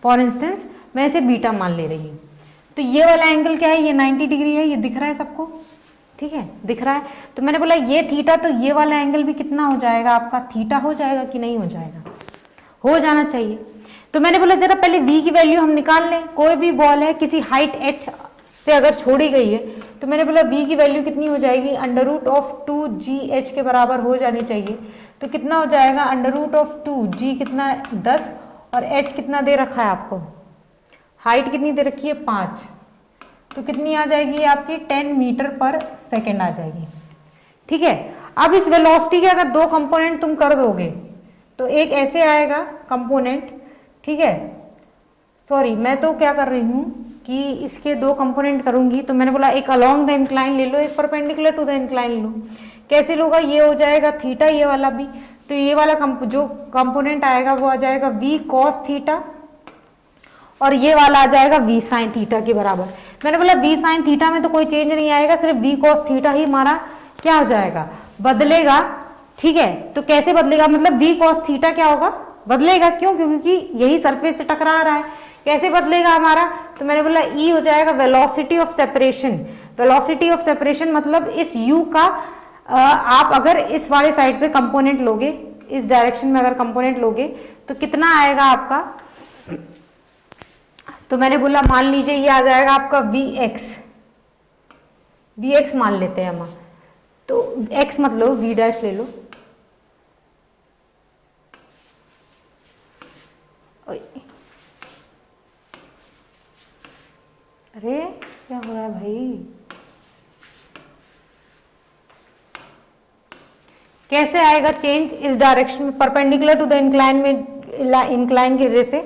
फॉर इंस्टेंस मैं इसे बीटा मान ले रही हूँ। तो ये वाला एंगल क्या है? ये 90 डिग्री है। ये दिख रहा है सबको? ठीक है, दिख रहा है। तो मैंने बोला ये थीटा, तो ये वाला एंगल भी कितना हो जाएगा आपका? थीटा हो जाएगा कि नहीं हो जाएगा? हो जाना चाहिए। तो मैंने बोला जरा पहले v की वैल्यू हम निकाल लें। कोई भी बॉल है किसी हाइट h से अगर छोड़ी गई है, तो मैंने बोला v की वैल्यू कितनी हो जाएगी? √2gh के बराबर हो जानी चाहिए। तो कितना हो जाएगा? √2g कितना? 10 और h कितना दे रखा है आपको? हाइट कितनी दे रखी है? 5। तो कितनी आ जाएगी आपकी? 10 मीटर पर सेकेंड आ जाएगी। ठीक है, अब इस वेलोसिटी के अगर दो कंपोनेंट तुम कर दोगे तो एक ऐसे आएगा कंपोनेंट। ठीक है, सॉरी मैं तो क्या कर रही हूँ कि इसके दो कंपोनेंट करूंगी। तो मैंने बोला एक अलोंग द इंक्लाइन ले लो, एक परपेंडिकुलर टू द इंक्लाइन लो। कैसे लोगा? ये हो जाएगा थीटा, ये वाला भी। तो ये वाला जो कंपोनेंट आएगा वो आ जाएगा v cos थीटा और ये वाला आ जाएगा v sin थीटा के बराबर। मैंने बोला v sin थीटा में तो कोई चेंज नहीं आएगा, सिर्फ v cos थीटा ही हमारा क्या हो जाएगा, बदलेगा। ठीक है, तो कैसे बदलेगा, मतलब v cos थीटा क्या होगा, बदलेगा। क्यों, क्योंकि यही सरफेस से टकरा रहा है। कैसे बदलेगा हमारा, तो मैंने बोला e हो जाएगा velocity of separation. Velocity of separation मतलब इस u का आप अगर इस वाले साइड पे कंपोनेंट लोगे, इस डायरेक्शन में अगर कंपोनेंट लोगे तो कितना आएगा आपका, तो मैंने बोला मान लीजिए ये आ जाएगा आपका vx मान लेते हैं हम, तो x मत लो, v डैश ले लो। अरे क्या हो रहा है भाई, कैसे आएगा चेंज इस डायरेक्शन में, परपेंडिकुलर टू द इंक्लाइन में, इंक्लाइन की वजह से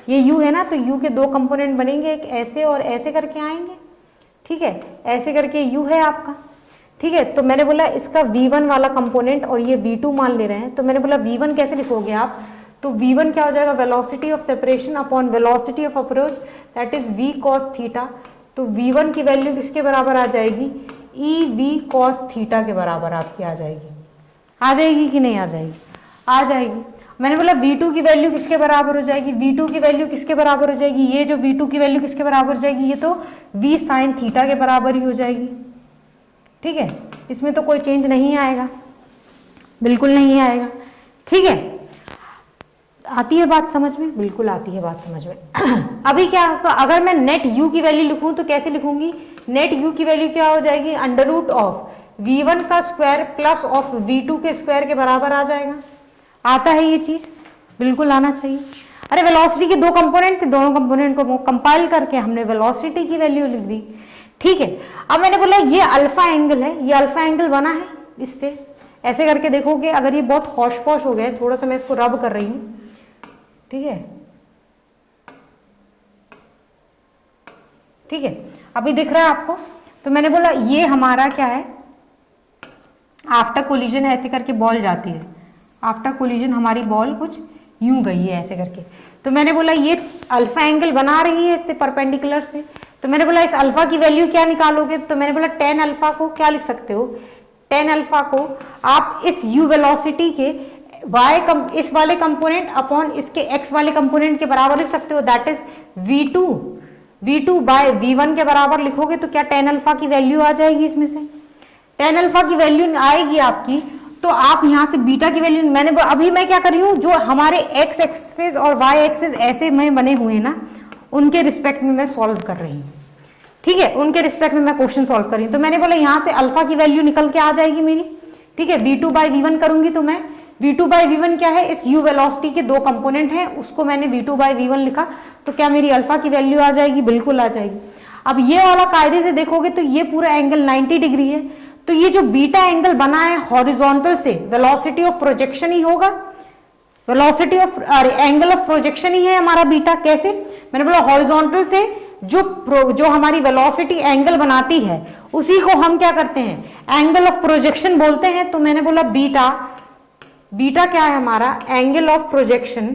ये u है ना, तो u के दो कंपोनेंट बनेंगे, एक ऐसे और ऐसे करके आएंगे। ठीक है, ऐसे करके u है आपका। ठीक है, तो मैंने बोला इसका v1 वाला कंपोनेंट और ये v2 मान ले रहे हैं, तो मैंने बोला v1 कैसे लिखोगे आप, तो v1 क्या हो जाएगा, velocity of separation upon velocity of approach, that is v cos theta. तो v1 की वैल्यू किसके बराबर आ जाएगी, e v cos थीटा के बराबर आपकी आ जाएगी कि नहीं आ जाएगी, आ जाएगी। मैंने बोला v2 की वैल्यू किसके बराबर हो जाएगी, v2 की वैल्यू किसके बराबर हो जाएगी, ये जो v2 की वैल्यू किसके बराबर हो जाएगी, ये तो v sin थीटा के बराबर ही हो जाएगी। ठीक है, इसमें तो कोई चेंज नहीं आएगा, बिल्कुल नहीं आएगा। ठीक है, आती है बात समझ में, बिल्कुल आती है बात समझ में। अभी क्या होगा, अगर मैं नेट u की वैल्यू लिखूं तो कैसे लिखूंगी, नेट u की वैल्यू क्या हो जाएगी, अंडर रूट ऑफ v1 का स्क्वायर प्लस ऑफ v2 के स्क्वायर के बराबर आ जाएगा। आता है ये चीज, बिल्कुल आना चाहिए। अरे वेलोसिटी के दो कंपोनेंट थे, दोनों कंपोनेंट को कंपाइल करके हमने वेलोसिटी की वैल्यू लिख दी। ठीक है, अब मैंने बोला ये अल्फा एंगल है, ये अल्फा एंगल बना है इससे, ऐसे करके देखोगे, अगर ये बहुत हौश पौश हो गया, थोड़ा सा मैं इसको रब कर रही हूँ। ठीक है, ठीक है, अभी दिख रहा है आपको। तो मैंने बोला ये हमारा क्या है, आफ्टर कोलिजन ऐसे करके बॉल जाती है, आफ्टर कोलिजन हमारी बॉल कुछ यूं गई है ऐसे करके। तो मैंने बोला ये अल्फा एंगल बना रही है इससे परपेंडिकुलर से, तो मैंने बोला इस अल्फा की वैल्यू क्या निकालोगे, तो मैंने बोला tan अल्फा को क्या लिख सकते हो, tan अल्फा को आप इस u वेलोसिटी के इस वाले कंपोनेंट अपॉन इसके x वाले कंपोनेंट के बराबर लिख सकते हो, that is v2 bye v1 के बराबर लिखोगे तो क्या tan अल्फा की वैल्यू आ जाएगी, इसमें से tan अल्फा की वैल्यू आएगी आपकी, तो आप यहां से बीटा की वैल्यू, मैंने अभी मैं क्या कर रही हूं, जो हमारे x एक्सिस और y एक्सिस ऐसे में बने हुए ना, उनके रिस्पेक्ट में मैं सॉल्व कर रही हूँ। ठीक है, उनके रिस्पेक्ट में मैं क्वेश्चन सॉल्व कर रही हूँ। तो मैंने बोला यहाँ से अल्फा की वैल्यू निकल के आ जाएगी मेरी। ठीक है, v2 बाई v1 करूंगी तो मैं v2 बाई v1 क्या है, इस u वेलोसिटी के दो कंपोनेंट हैं, उसको मैंने v2 बाई v1 लिखा, तो क्या मेरी अल्फा की वैल्यू आ जाएगी, बिल्कुल आ जाएगी। अब ये वाला कायदे से देखोगे तो ये पूरा एंगल 90 डिग्री है, तो ये जो बीटा एंगल बना है हॉरिजॉन्टल से, वेलोसिटी ऑफ प्रोजेक्शन ही होगा, velocity of angle of projection ही है हमारा बीटा। कैसे, मैंने बोला हॉरिजॉन्टल से जो हमारी वेलोसिटी एंगल बनाती है उसी को हम क्या करते हैं, एंगल ऑफ प्रोजेक्शन बोलते हैं। तो मैंने बोला बीटा क्या है हमारा, angle of projection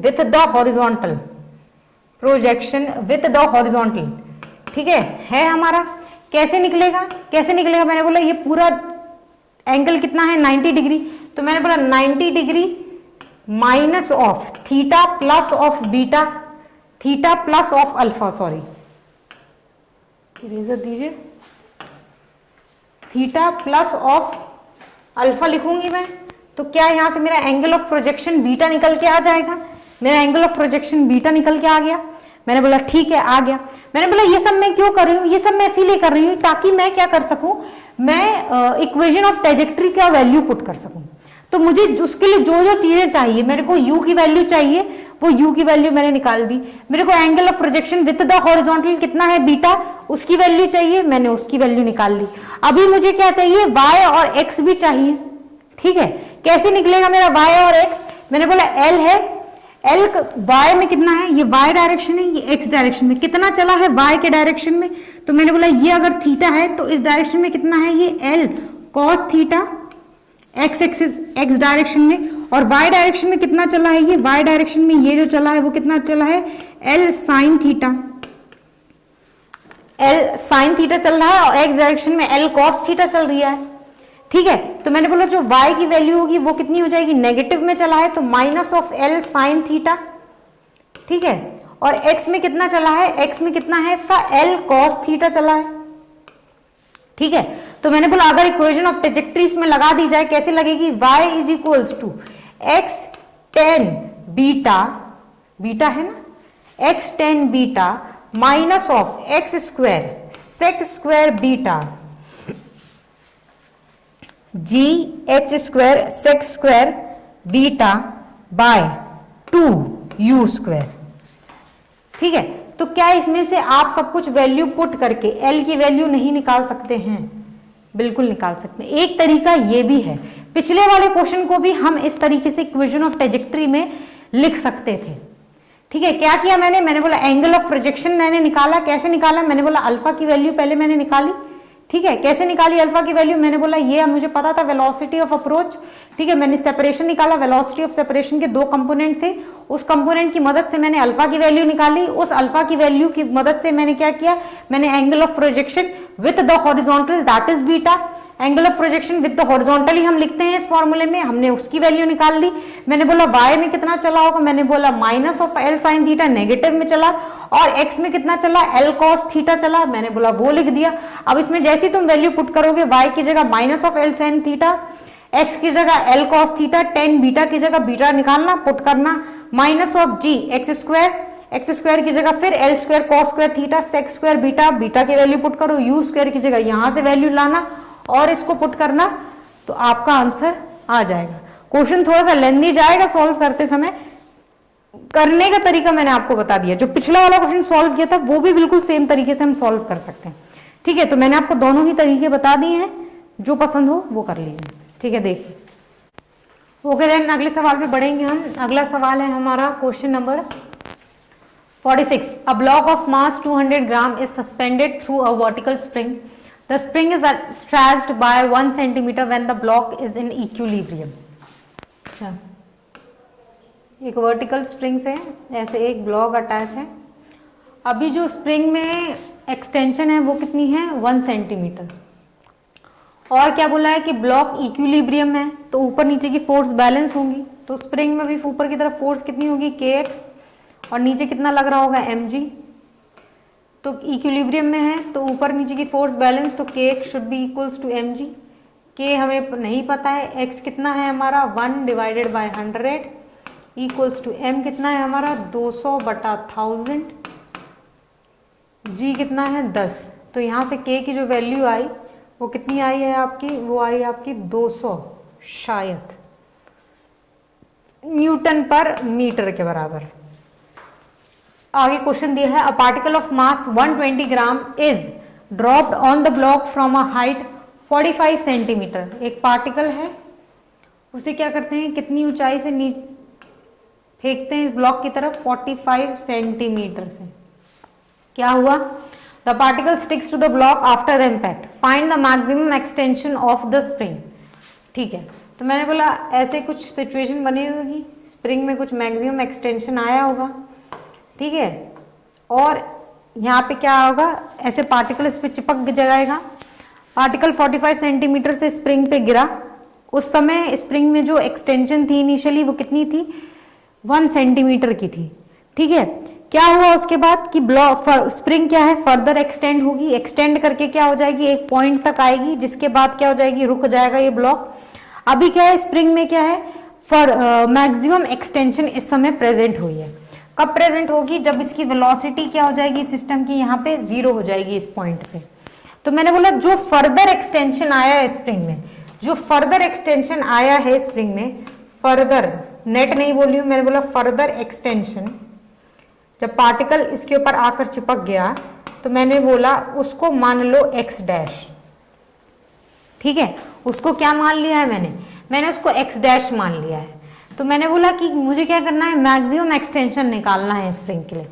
with the horizontal, ठीक है हमारा। कैसे निकलेगा मैंने बोला ये पूरा एंगल कितना है 90 डिग्री, तो मैंने बोला 90 degree minus of theta plus of beta, theta plus of alpha, sorry eraser दीजिए, थीटा प्लस ऑफ अल्फा लिखूंगी मैं, तो क्या यहां से मेरा एंगल ऑफ प्रोजेक्शन बीटा निकल के आ जाएगा, मेरा एंगल ऑफ प्रोजेक्शन बीटा निकल के आ गया। मैंने बोला ठीक है आ गया। मैंने बोला ये सब मैं क्यों कर रही हूँ, ये सब मैं इसीलिए कर रही हूँ ताकि मैं क्या कर सकूं, मैं इक्वेशन ऑफ ट्रेजेक्ट्री का वैल्यू पुट कर सकूं। तो मुझे उसके लिए जो जो चीजें चाहिए, मेरे को u की वैल्यू चाहिए, वो u की वैल्यू मैंने निकाल दी। मेरे को angle of projection with the horizontal कितना है बीटा, उसकी वैल्यू चाहिए, मैंने उसकी वैल्यू निकाल ली। अभी मुझे क्या चाहिए, y और x भी चाहिए। ठीक है, कैसे निकलेगा मेरा y और x, मैंने बोला l है, l y में कितना है, ये y डायरेक्शन है, ये x डायरेक्शन में कितना चला है y के डायरेक्शन में, तो मैंने बोला ये अगर थीटा है तो इस डायरेक्शन में कितना है, ये l cos theta, x axis x direction में, और वाई डायरेक्शन में कितना चला है, ये वाई डायरेक्शन में ये जो चला है वो कितना चला है, L sine theta, L sine theta चल रहा है और एक्स डायरेक्शन में एल कॉस थीटा चल रही है। ठीक है, तो मैंने बोला जो y की वैल्यू होगी वो कितनी हो जाएगी, नेगेटिव में चला है तो minus of l sine theta. ठीक है, और x में कितना चला है, x में कितना है इसका, एल कॉस थीटा चला है। ठीक है, तो मैंने बोला अगर इक्वेशन ऑफ ट्रेजेक्टरी इसमें लगा दी जाए कैसे लगेगी, y is equals to x tan beta, beta है ना, x tan beta minus of x square sec square beta g h square sec square beta by 2 u square. ठीक है, तो क्या इसमें से आप सब कुछ वैल्यू पुट करके एल की वैल्यू नहीं निकाल सकते हैं, बिल्कुल निकाल सकते हैं। एक तरीका ये भी है, पिछले वाले क्वेश्चन को भी हम इस तरीके से इक्वेशन ऑफ ट्रेजेक्टरी में लिख सकते थे। ठीक है, क्या किया मैंने बोला एंगल ऑफ प्रोजेक्शन मैंने निकाला, कैसे निकाला, मैंने बोला अल्फा की वैल्यू पहले मैंने निकाली। ठीक है, कैसे निकाली अल्फा की वैल्यू, मैंने बोला ये मुझे पता था वेलोसिटी ऑफ अप्रोच। ठीक है, मैंने सेपरेशन निकाला, वेलोसिटी ऑफ सेपरेशन के 2 कंपोनेंट थे, उस कंपोनेंट की मदद से मैंने अल्फा की वैल्यू निकाली। उस अल्फा की वैल्यू की मदद से मैंने क्या किया, मैंने angle of projection with the horizontal that is beta, angle of projection with the horizontally हम लिखते हैं इस फॉर्मूले में, हमने उसकी वैल्यू निकाल ली। मैंने बोला y में कितना चला होगा, मैंने बोला minus of l sine theta negative में चला, और x में कितना चला, एल कॉस थीटा चला, मैंने बोला वो लिख दिया। अब इसमें जैसी तुम वैल्यू पुट करोगे, y की जगह minus of l sine theta, x की जगह l cos theta, tan beta की जगह बीटा निकालना, पुट करना, minus of ji x square की जगह फिर l square cos square theta sec square beta, beta की वैल्यू पुट करो, यू स्क्वायर की जगह यहां से वैल्यू लाना और इसको पुट करना, तो आपका आंसर आ जाएगा। क्वेश्चन थोड़ा सा लेंथी जाएगा सॉल्व करते समय, करने का तरीका मैंने आपको बता दिया। जो पिछला वाला क्वेश्चन सॉल्व किया था वो भी बिल्कुल सेम तरीके से हम सॉल्व कर सकते हैं। ठीक है, तो मैंने आपको दोनों ही तरीके बता दिए हैं, जो पसंद हो वो कर लीजिए। ठीक है, देखिए ओके देन अगले सवाल पे बढ़ेंगे हम। अगला सवाल है हमारा question number 46। A block of mass 200 gram is suspended through a vertical spring. The spring is stretched by 1 centimeter when the block is in equilibrium. अच्छा, एक वर्टिकल स्प्रिंग से ऐसे एक ब्लॉक अटैच है। अभी जो स्प्रिंग में एक्सटेंशन है वो कितनी है, 1 सेंटीमीटर। और क्या बोला है कि ब्लॉक इक्विलिब्रियम है, तो ऊपर नीचे की फोर्स बैलेंस होंगी, तो स्प्रिंग में भी ऊपर की तरफ फोर्स कितनी होगी, kx, और नीचे कितना लग रहा होगा, mg। तो इक्विलिब्रियम में है तो ऊपर नीचे की फोर्स बैलेंस, तो k should be equals to mg। k हमें नहीं पता है, x कितना है हमारा 1 divided by 100 equals to m कितना है हमारा 200/1000, g कितना है 10। तो यहाँ से k की जो वैल्यू आई वो कितनी आई है आपकी, वो आई आपकी 200 शायद न्यूटन पर मीटर के बराबर। आगे क्वेश्चन दिया है, a particle of mass 120 gram is dropped on the block from a height 45 centimetre. एक पार्टिकल है, उसे क्या करते हैं, कितनी ऊंचाई से नीचे फेंकते हैं इस ब्लॉक की तरफ, 45 सेंटीमीटर से। क्या हुआ, the particle sticks to the block after the impact, find the maximum extension of the spring. ठीक है, तो मैंने बोला ऐसे कुछ सिचुएशन बनी होगी, स्प्रिंग में कुछ मैक्सिमम एक्सटेंशन आया होगा। ठीक है, और यहाँ पे क्या होगा, ऐसे पार्टिकल इस पे चिपक जाएगा। पार्टिकल 45 सेंटीमीटर से स्प्रिंग पे गिरा, उस समय स्प्रिंग में जो एक्सटेंशन थी इनिशियली वो कितनी थी, 1 सेंटीमीटर की थी। ठीक है, क्या हुआ उसके बाद कि ब्लॉक स्प्रिंग क्या है, फर्दर एक्सटेंड होगी, एक्सटेंड करके क्या हो जाएगी, एक पॉइंट तक आएगी, जिसके बाद क्या हो जाएगी, रुक जाएगा ये ब्लॉक। अभी क्या है, स्प्रिंग में क्या है, मैक्सिमम एक्सटेंशन इस समय प्रेजेंट हुई है। कब प्रेजेंट होगी, जब इसकी वेलोसिटी क्या हो जाएगी सिस्टम की, यहाँ पे 0 हो जाएगी इस पॉइंट पे। तो मैंने बोला जो फर्दर एक्सटेंशन आया है स्प्रिंग में, जो फर्दर एक्सटेंशन आया है स्प्रिंग में, फर्दर नेट नहीं बोल रही हूँ, मैंने बोला फर्दर एक्सटेंशन, जब पार्टिकल इसके ऊपर आकर चिपक गया तो मैंने बोला उसको मान लो x डैश। ठीक है, उसको क्या मान लिया है मैंने उसको x डैश मान लिया है। तो मैंने बोला कि मुझे क्या करना है, मैक्सिमम एक्सटेंशन निकालना है स्प्रिंग के लिए।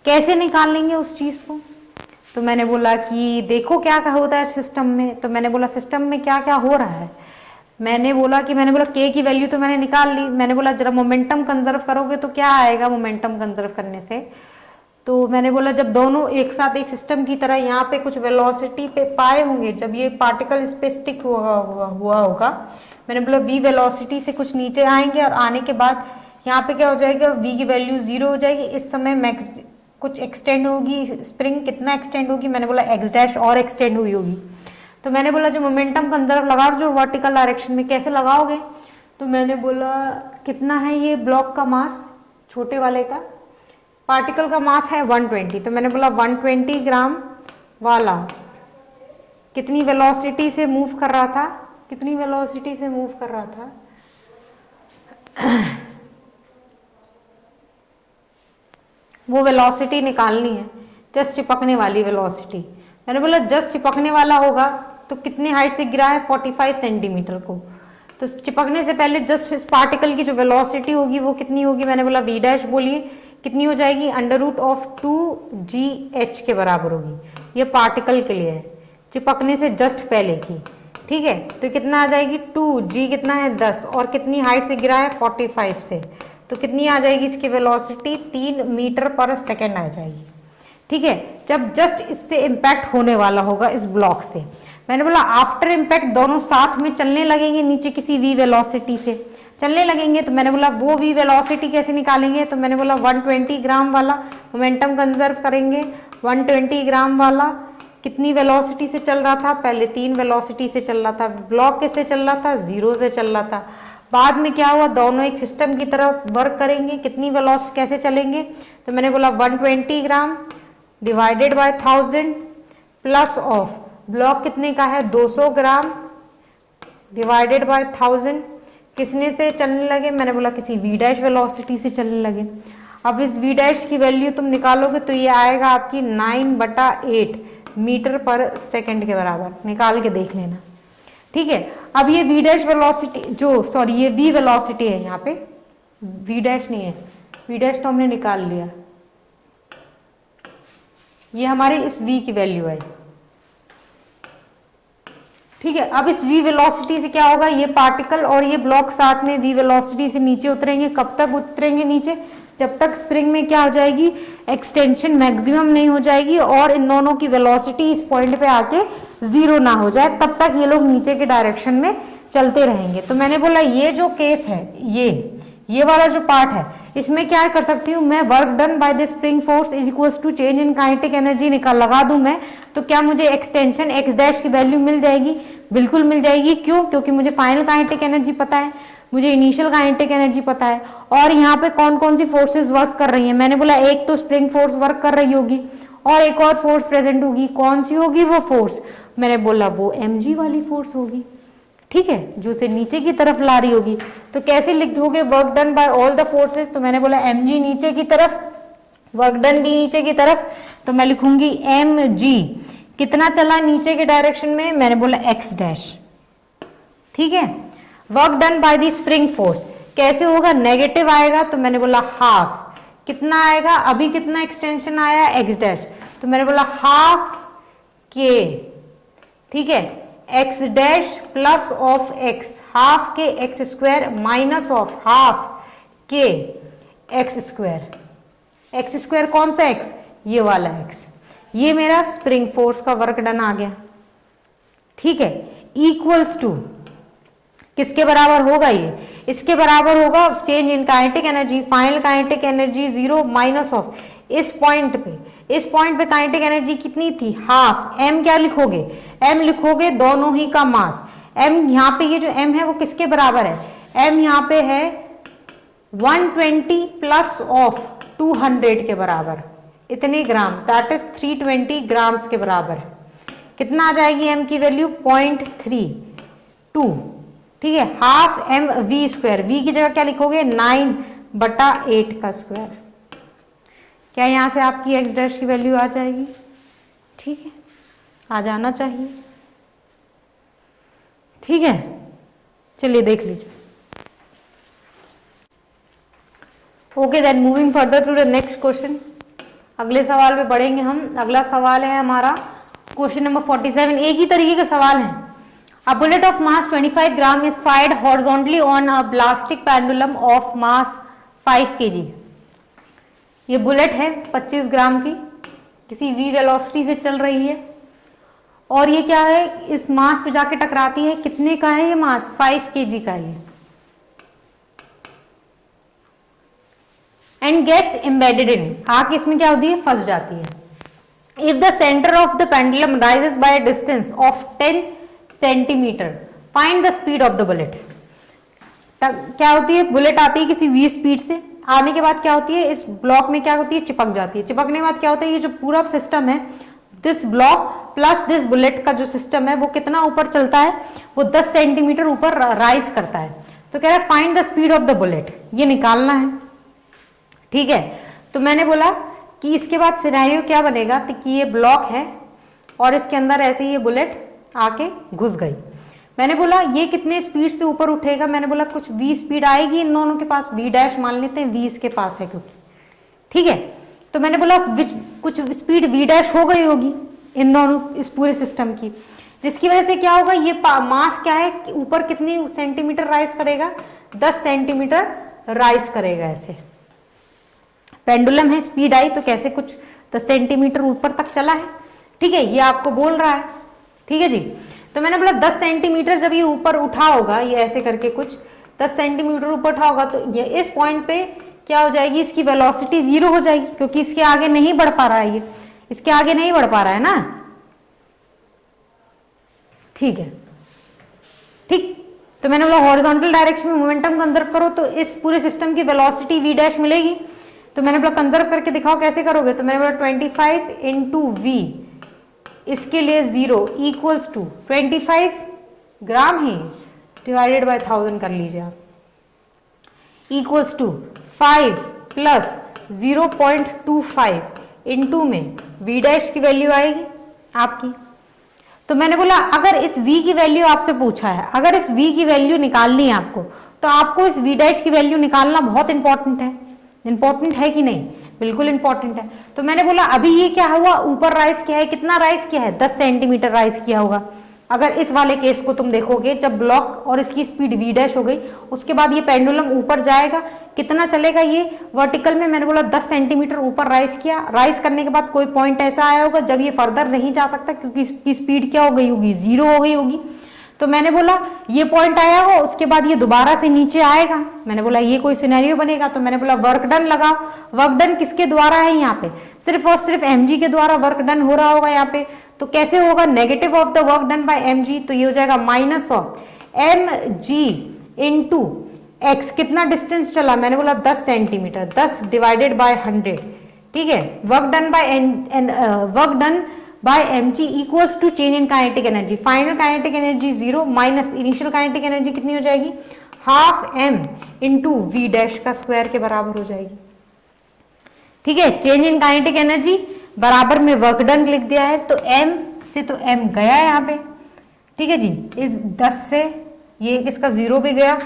कैसे निकाल लेंगे उस चीज को, तो मैंने बोला कि देखो क्या होता है सिस्टम में। तो मैंने बोला सिस्टम में क्या क्या हो रहा है, मैंने बोला के की वैल्यू तो मैंने निकाल ली। मैंने बोला जरा मोमेंटम कंजर्व करोगे तो क्या आएगा मोमेंटम कंजर्व करने से। तो मैंने बोला जब दोनों एक साथ एक सिस्टम की तरह यहाँ पे कुछ वेलोसिटी पे पाए होंगे, जब ये पार्टिकल इस पे स्टिक हुआ होगा, मैंने बोला v वेलोसिटी से कुछ नीचे आएंगे और आने के बाद यहाँ पे क्या हो जाएगा, v की वैल्यू 0 हो जाएगी। इस समय मैक्स कुछ एक्सटेंड होगी, स्प्रिंग कितना एक्सटेंड होगी, मैंने बोला x डैश और एक्सटेंड हुई होगी। तो मैंने बोला जो मोमेंटम कंजर्व लगाओ जो वर्टिकल डायरेक्शन में, कैसे लगाओगे। तो मैंने बोला कितना है ये ब्लॉक का मास, छोटे वाले का पार्टिकल का मास है 120। तो मैंने बोला 120 ग्राम वाला कितनी वेलोसिटी से मूव कर रहा था, कितनी वेलोसिटी से मूव कर रहा था, वो वेलोसिटी निकालनी है, जस्ट चिपकने वाली वेलोसिटी। मैंने बोला जस्ट चिपकने वाला होगा तो कितने हाइट से गिरा है, 45 सेंटीमीटर को। तो चिपकने से पहले जस्ट इस पार्टिकल की जो वेलोसिटी होगी वो कितनी होगी, मैंने बोला v डैश बोलिए, कितनी हो जाएगी, √2gh के बराबर होगी। ये पार्टिकल के लिए है, चिपकने से जस्ट पहले की, ठीक है। तो कितना आ जाएगी 2g कितना है 10 और कितनी हाइट से गिरा है 45 से, तो कितनी आ जाएगी इसकी वेलोसिटी 3 मीटर पर सेकेंड आ जाएगी, ठीक है। जब जस्ट इससे इम्पैक्ट होने वाला होगा इस ब्लॉक से, मैंने बोला आफ्टर इम्पैक्ट दोनों साथ में चलने लगेंगे नीचे किसी v वेलोसिटी से चलने लगेंगे। तो मैंने बोला वो v वेलोसिटी कैसे निकालेंगे। तो मैंने बोला 120 ग्राम वाला मोमेंटम कंजर्व करेंगे। 120 ग्राम वाला कितनी वेलोसिटी से चल रहा था, पहले 3 वेलोसिटी से चल रहा था। ब्लॉक कैसे चल रहा था, 0 से चल रहा था। बाद में क्या हुआ, दोनों एक सिस्टम की तरह वर्क करेंगे, कितनी वेलोसिटी कैसे चलेंगे। तो मैंने बोला 120 gram divided by 1000 plus of block कितने का है 200 ग्राम डिवाइडेड बाय 1000 किसने से चलने लगे, मैंने बोला किसी v डैश वेलोसिटी से चलने लगे। अब इस v डैश की वैल्यू तुम निकालोगे तो ये आएगा आपकी 9/8 मीटर पर सेकंड के बराबर, निकाल के देख लेना, ठीक है। अब ये v डैश वेलोसिटी ये v वेलोसिटी है, यहाँ पे v डैश नहीं है, v डैश तो हमने निकाल लिया, ये हमारी इस v की वैल्यू है, ठीक है। अब इस v वेलोसिटी से क्या होगा, ये पार्टिकल और ये ब्लॉक साथ में v वेलोसिटी से नीचे उतरेंगे। कब तक उतरेंगे नीचे, जब तक स्प्रिंग में क्या हो जाएगी, एक्सटेंशन मैक्सिमम नहीं हो जाएगी और इन दोनों की वेलोसिटी इस पॉइंट पे आके 0 ना हो जाए, तब तक ये लोग नीचे के डायरेक्शन में चलते रहेंगे। तो मैंने बोला ये जो केस है, ये वाला जो पार्ट है, इसमें क्या कर सकती हूँ मैं, work done by the spring force is equals to change in kinetic energy लगा दूं मैं, तो क्या मुझे एक्सटेंशन x डैश की वैल्यू मिल जाएगी, बिल्कुल मिल जाएगी। क्यों, क्योंकि मुझे फाइनल काइनेटिक एनर्जी पता है, मुझे इनिशियल काइनेटिक एनर्जी पता है, और यहाँ पे कौन कौन सी फोर्सेस वर्क कर रही हैं। मैंने बोला एक तो स्प्रिंग फोर्स वर्क कर रही होगी और एक और फोर्स प्रेजेंट होगी, कौन सी होगी वो फोर्स, मैंने बोला वो mg वाली फोर्स होगी, ठीक है, जो उसे नीचे की तरफ ला रही होगी। तो कैसे लिख दोगे, work done bye all the forces, तो मैंने बोला mg नीचे की तरफ, वर्क डन भी नीचे की तरफ, तो मैं लिखूंगी mg कितना चला नीचे के डायरेक्शन में, मैंने बोला x डैश, ठीक है। Work done by the spring force कैसे होगा, नेगेटिव आएगा, तो मैंने बोला हाफ, कितना आएगा, अभी कितना एक्सटेंशन आया x डैश, तो मैंने बोला हाफ k, ठीक है, x dash plus of x, half के x square minus of half के x स्क्वायर, x स्क्वायर कौन सा x, ये वाला x, ये मेरा स्प्रिंग फोर्स का वर्क डन आ गया, ठीक है। इक्वल्स टू किसके बराबर होगा, ये इसके बराबर होगा change in kinetic energy, final kinetic energy 0 minus of इस पॉइंट पे काइनेटिक एनर्जी कितनी थी, हाफ, m क्या लिखोगे, m लिखोगे दोनों ही का मास, m यहाँ पे ये जो m है वो किसके बराबर है, m यहाँ पे है 120 प्लस ऑफ 200 के बराबर, इतने ग्राम, दैट इज 320 ग्राम्स के बराबर। कितना आ जाएगी m की वैल्यू 0.32, ठीक है। Half m v square, v की जगह क्या लिखोगे 9/8 का स्क्वायर, क्या यहां से आपकी x डैश की वैल्यू आ जाएगी, ठीक है, आ जाना चाहिए, ठीक है। चलिए देख लीजिए। Okay then moving further to the next question, अगले सवाल पे बढ़ेंगे हम। अगला सवाल है हमारा क्वेश्चन नंबर 47, एक ही तरीके का सवाल है। A bullet of mass 25 gram is fired horizontally on a ballistic pendulum of mass 5 kg. ये बुलेट है 25 ग्राम की, किसी v वेलोसिटी से चल रही है और ये क्या है, इस मास पे जाके टकराती है। कितने का है ये मास? 5 kg का है एंड गेट्स एम्बेडेड इन, आके इसमें क्या होती है, फंस जाती है। If the centre of the pendulum rises by a distance of 10 centimetre, find the speed of the bullet. क्या होती है, बुलेट आती है किसी v स्पीड से, आने के बाद क्या होती है, इस ब्लॉक में क्या होती है, चिपक जाती है। चिपकने के बाद क्या होता है, ये जो पूरा सिस्टम है, this block plus this bullet का जो सिस्टम है वो कितना ऊपर चलता है, वो 10 सेंटीमीटर ऊपर राइज करता है। तो कह रहा है find the speed of the bullet, ये निकालना है। ठीक है, तो मैंने बोला कि इसके बाद सिनेरियो क्या बनेगा, तो कि ये ब्लॉक है और इसके अंदर ऐसे ये बुलेट आके घुस गई। मैंने बोला ये कितने स्पीड से ऊपर उठेगा, मैंने बोला कुछ v स्पीड आएगी इन दोनों के पास, v डैश मान लेते हैं, v इसके पास है क्योंकि, ठीक है। तो मैंने बोला कुछ स्पीड v डैश हो गई होगी इन दोनों, इस पूरे सिस्टम की, जिसकी वजह से क्या होगा, ये मास क्या है, ऊपर कितनी सेंटीमीटर राइज करेगा, 10 सेंटीमीटर राइज करेगा। ऐसे पेंडुलम है, स्पीड आई तो कैसे कुछ 10 सेंटीमीटर ऊपर तक चला है। ठीक है, ये आपको बोल रहा है। ठीक है जी, तो मैंने बोला 10 सेंटीमीटर जब ये ऊपर उठा होगा, ये ऐसे करके कुछ 10 सेंटीमीटर ऊपर उठा होगा, तो ये इस पॉइंट पे क्या हो जाएगी, इसकी वेलोसिटी 0 हो जाएगी, क्योंकि इसके आगे नहीं बढ़ पा रहा है, ये इसके आगे नहीं बढ़ पा रहा है ना। ठीक है, ठीक, तो मैंने बोला हॉरिजॉन्टल डायरेक्शन में मोमेंटम कंजर्व करो तो इस पूरे सिस्टम की वेलोसिटी v डैश मिलेगी। तो मैंने बोला कंजर्व करके दिखाओ कैसे करोगे, तो मैंने बोला 25 इंटू v, इसके लिए 0 इक्वल्स टू 25 ग्राम ही डिवाइडेड बाय 1000 कर लीजिए आप, इक्वल्स टू 5 प्लस 0.25 इंटू में v डैश की वैल्यू आएगी आपकी। तो मैंने बोला अगर इस v की वैल्यू आपसे पूछा है, अगर इस v की वैल्यू निकालनी है आपको, तो आपको इस v डैश की वैल्यू निकालना बहुत इंपॉर्टेंट है। इंपॉर्टेंट है कि नहीं? बिल्कुल इंपॉर्टेंट है। तो मैंने बोला अभी ये क्या हुआ, ऊपर राइज किया है, कितना राइज किया है, 10 सेंटीमीटर राइज किया होगा। अगर इस वाले केस को तुम देखोगे, जब ब्लॉक और इसकी स्पीड v डैश हो गई, उसके बाद ये पेंडुलम ऊपर जाएगा, कितना चलेगा ये वर्टिकल में, मैंने बोला 10 सेंटीमीटर ऊपर राइज किया। राइज करने के बाद कोई पॉइंट ऐसा आया होगा जब ये फर्दर नहीं जा सकता, क्योंकि इसकी स्पीड क्या हो गई होगी, 0 हो गई होगी। तो मैंने बोला ये पॉइंट आया हो, उसके बाद ये दोबारा से नीचे आएगा। मैंने बोला ये कोई सिनेरियो बनेगा, तो मैंने बोला वर्क डन लगाओ। वर्क डन किसके द्वारा है, यहाँ पे सिर्फ और सिर्फ mg के द्वारा वर्क डन हो रहा होगा यहाँ पे। तो कैसे होगा, negative of the work done by mg, तो ये हो जाएगा minus of mg into x। कितना डिस्टेंस चला, मैंने बोला 10 सेंटीमीटर, 10 डिवाइडेड बाय 100। ठीक है, work done by mg equals to change in kinetic energy. Final kinetic energy 0 minus initial kinetic energy कितनी हो जाएगी, half m into v dash का स्क्वायर के बराबर हो जाएगी। ठीक है, चेंज इन काइनेटिक एनर्जी बराबर में वर्क डन लिख दिया है, तो m से तो m गया यहाँ पे। ठीक है जी, इस 10 से ये इसका 0 भी गया,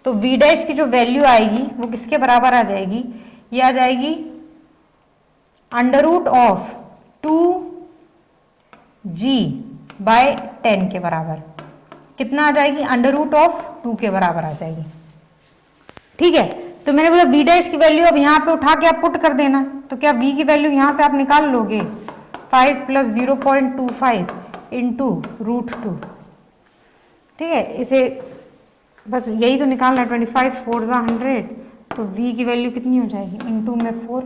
तो v डैश की जो वैल्यू आएगी वो किसके बराबर आ जाएगी, ये आ जाएगी under root of 2g bye 10 के बराबर। कितना आ जाएगी, अंडर रूट ऑफ 2 के बराबर आ जाएगी। ठीक है, तो मैंने बोला v डैश की वैल्यू अब यहाँ पे उठा के आप पुट कर देना, तो क्या v की वैल्यू यहाँ से आप निकाल लोगे, 5 प्लस 0.25 इंटू रूट 2। ठीक है, इसे बस यही तो निकालना है, 25 4 100, तो v की वैल्यू कितनी हो जाएगी, इंटू में 4।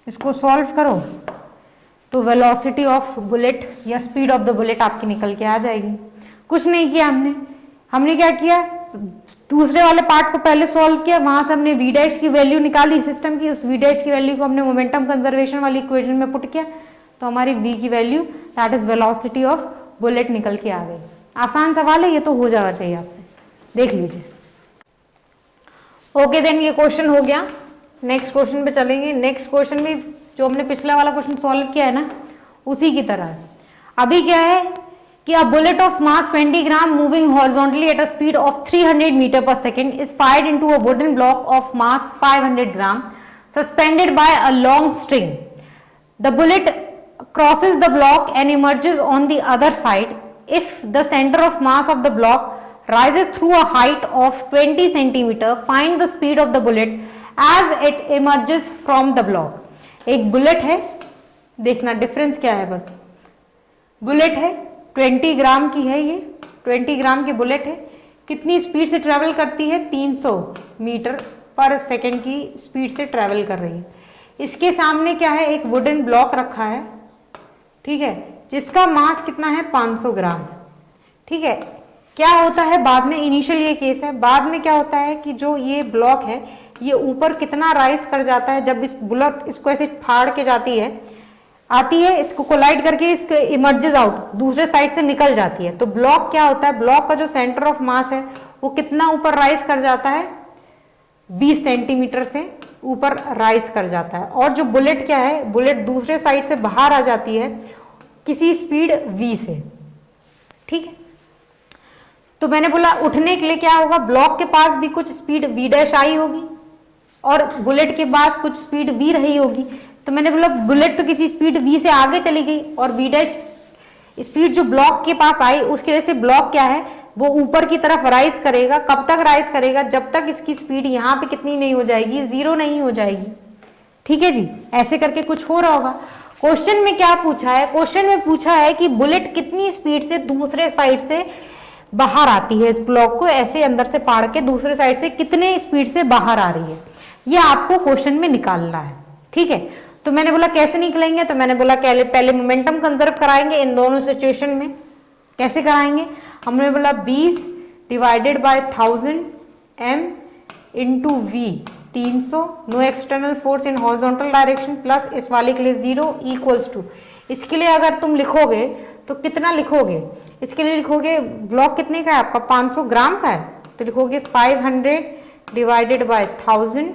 इसको सॉल्व करो तो वेलोसिटी ऑफ बुलेट या स्पीड ऑफ द बुलेट आपकी निकल के आ जाएगी। कुछ नहीं किया हमने क्या किया, दूसरे वाले पार्ट को पहले सॉल्व किया, वहां से हमने v डैश की वैल्यू निकाली सिस्टम की, उस v डैश की वैल्यू को हमने मोमेंटम कंजर्वेशन वाली इक्वेशन में पुट किया, तो हमारी v की value that is velocity of bullet निकल के आ गई। आसान सवाल है, ये तो हो जाना चाहिए आपसे, देख लीजिए। ओके देन, ये क्वेश्चन हो गया। नेक्स्ट क्वेश्चन पे चलेंगे। नेक्स्ट क्वेश्चन भी जो हमने पिछला वाला क्वेश्चन सॉल्व किया है ना, उसी की तरह अभी क्या है कि a bullet of mass 20 gram moving horizontally at a speed of 300 meter per second is fired into a wooden block of mass 500 gram suspended by a long string. The bullet crosses the block and emerges on the other side. if the center of mass of the block rises through a height of 20 centimeter, find the speed of the bullet as it emerges from the block। एक bullet है, देखना difference क्या है बस, bullet है 20 ग्राम की है, ये 20 ग्राम की बुलेट है, कितनी स्पीड से ट्रेवल करती है, 300 मीटर पर सेकेंड की स्पीड से ट्रेवल कर रही है। इसके सामने क्या है, एक वुडन ब्लॉक रखा है, ठीक है, जिसका मास कितना है 500 ग्राम। ठीक है, क्या होता है बाद में, इनिशियल ये केस है, बाद में क्या होता है कि जो ये ब्लॉक है ये ऊपर कितना राइज कर जाता है, जब इस बुलेट इसको ऐसे फाड़ के जाती है, आती है, इसको कोलाइड करके इसके इमर्जेस आउट, दूसरे साइड से निकल जाती है, तो ब्लॉक क्या होता है, ब्लॉक का जो सेंटर ऑफ मास है वो कितना ऊपर राइज कर जाता है, 20 सेंटीमीटर से ऊपर राइज कर जाता है। और जो बुलेट क्या है, बुलेट दूसरे साइड से बाहर आ जाती है किसी स्पीड v से। ठीक है, तो मैंने बोला उठने के लिए क्या होगा, ब्लॉक के पास भी कुछ स्पीड v डैश आई होगी और बुलेट के पास कुछ स्पीड v रही होगी, तो मैंने बोला बुलेट तो किसी स्पीड v से आगे चली गई और v डैश स्पीड जो ब्लॉक के पास आई उसकी वजह से ब्लॉक क्या है वो ऊपर की तरफ राइज करेगा। कब तक राइज करेगा, जब तक इसकी स्पीड यहाँ पे कितनी नहीं हो जाएगी, 0 नहीं हो जाएगी। ठीक है जी, ऐसे करके कुछ हो रहा होगा। क्वेश्चन में क्या पूछा है, क्वेश्चन में पूछा है कि बुलेट कितनी स्पीड से दूसरे साइड से बाहर आती है, इस ब्लॉक को ऐसे अंदर से फाड़ के दूसरे साइड से कितने स्पीड से बाहर आ रही है, ये आपको क्वेश्चन में निकालना है। ठीक है, तो मैंने बोला कैसे निकलेंगे, तो मैंने बोला पहले मोमेंटम कंजर्व कराएंगे इन दोनों सिचुएशन में। कैसे कराएंगे, हमने बोला 20 divided by 1000 m into v 300, no external force in horizontal direction, plus इस वाले के लिए 0 इक्वल्स टू, इसके लिए अगर तुम लिखोगे तो कितना लिखोगे, इसके लिए लिखोगे ब्लॉक कितने का है आपका, 500 ग्राम का है, तो लिखोगे 500 डिवाइडेड बाय 1000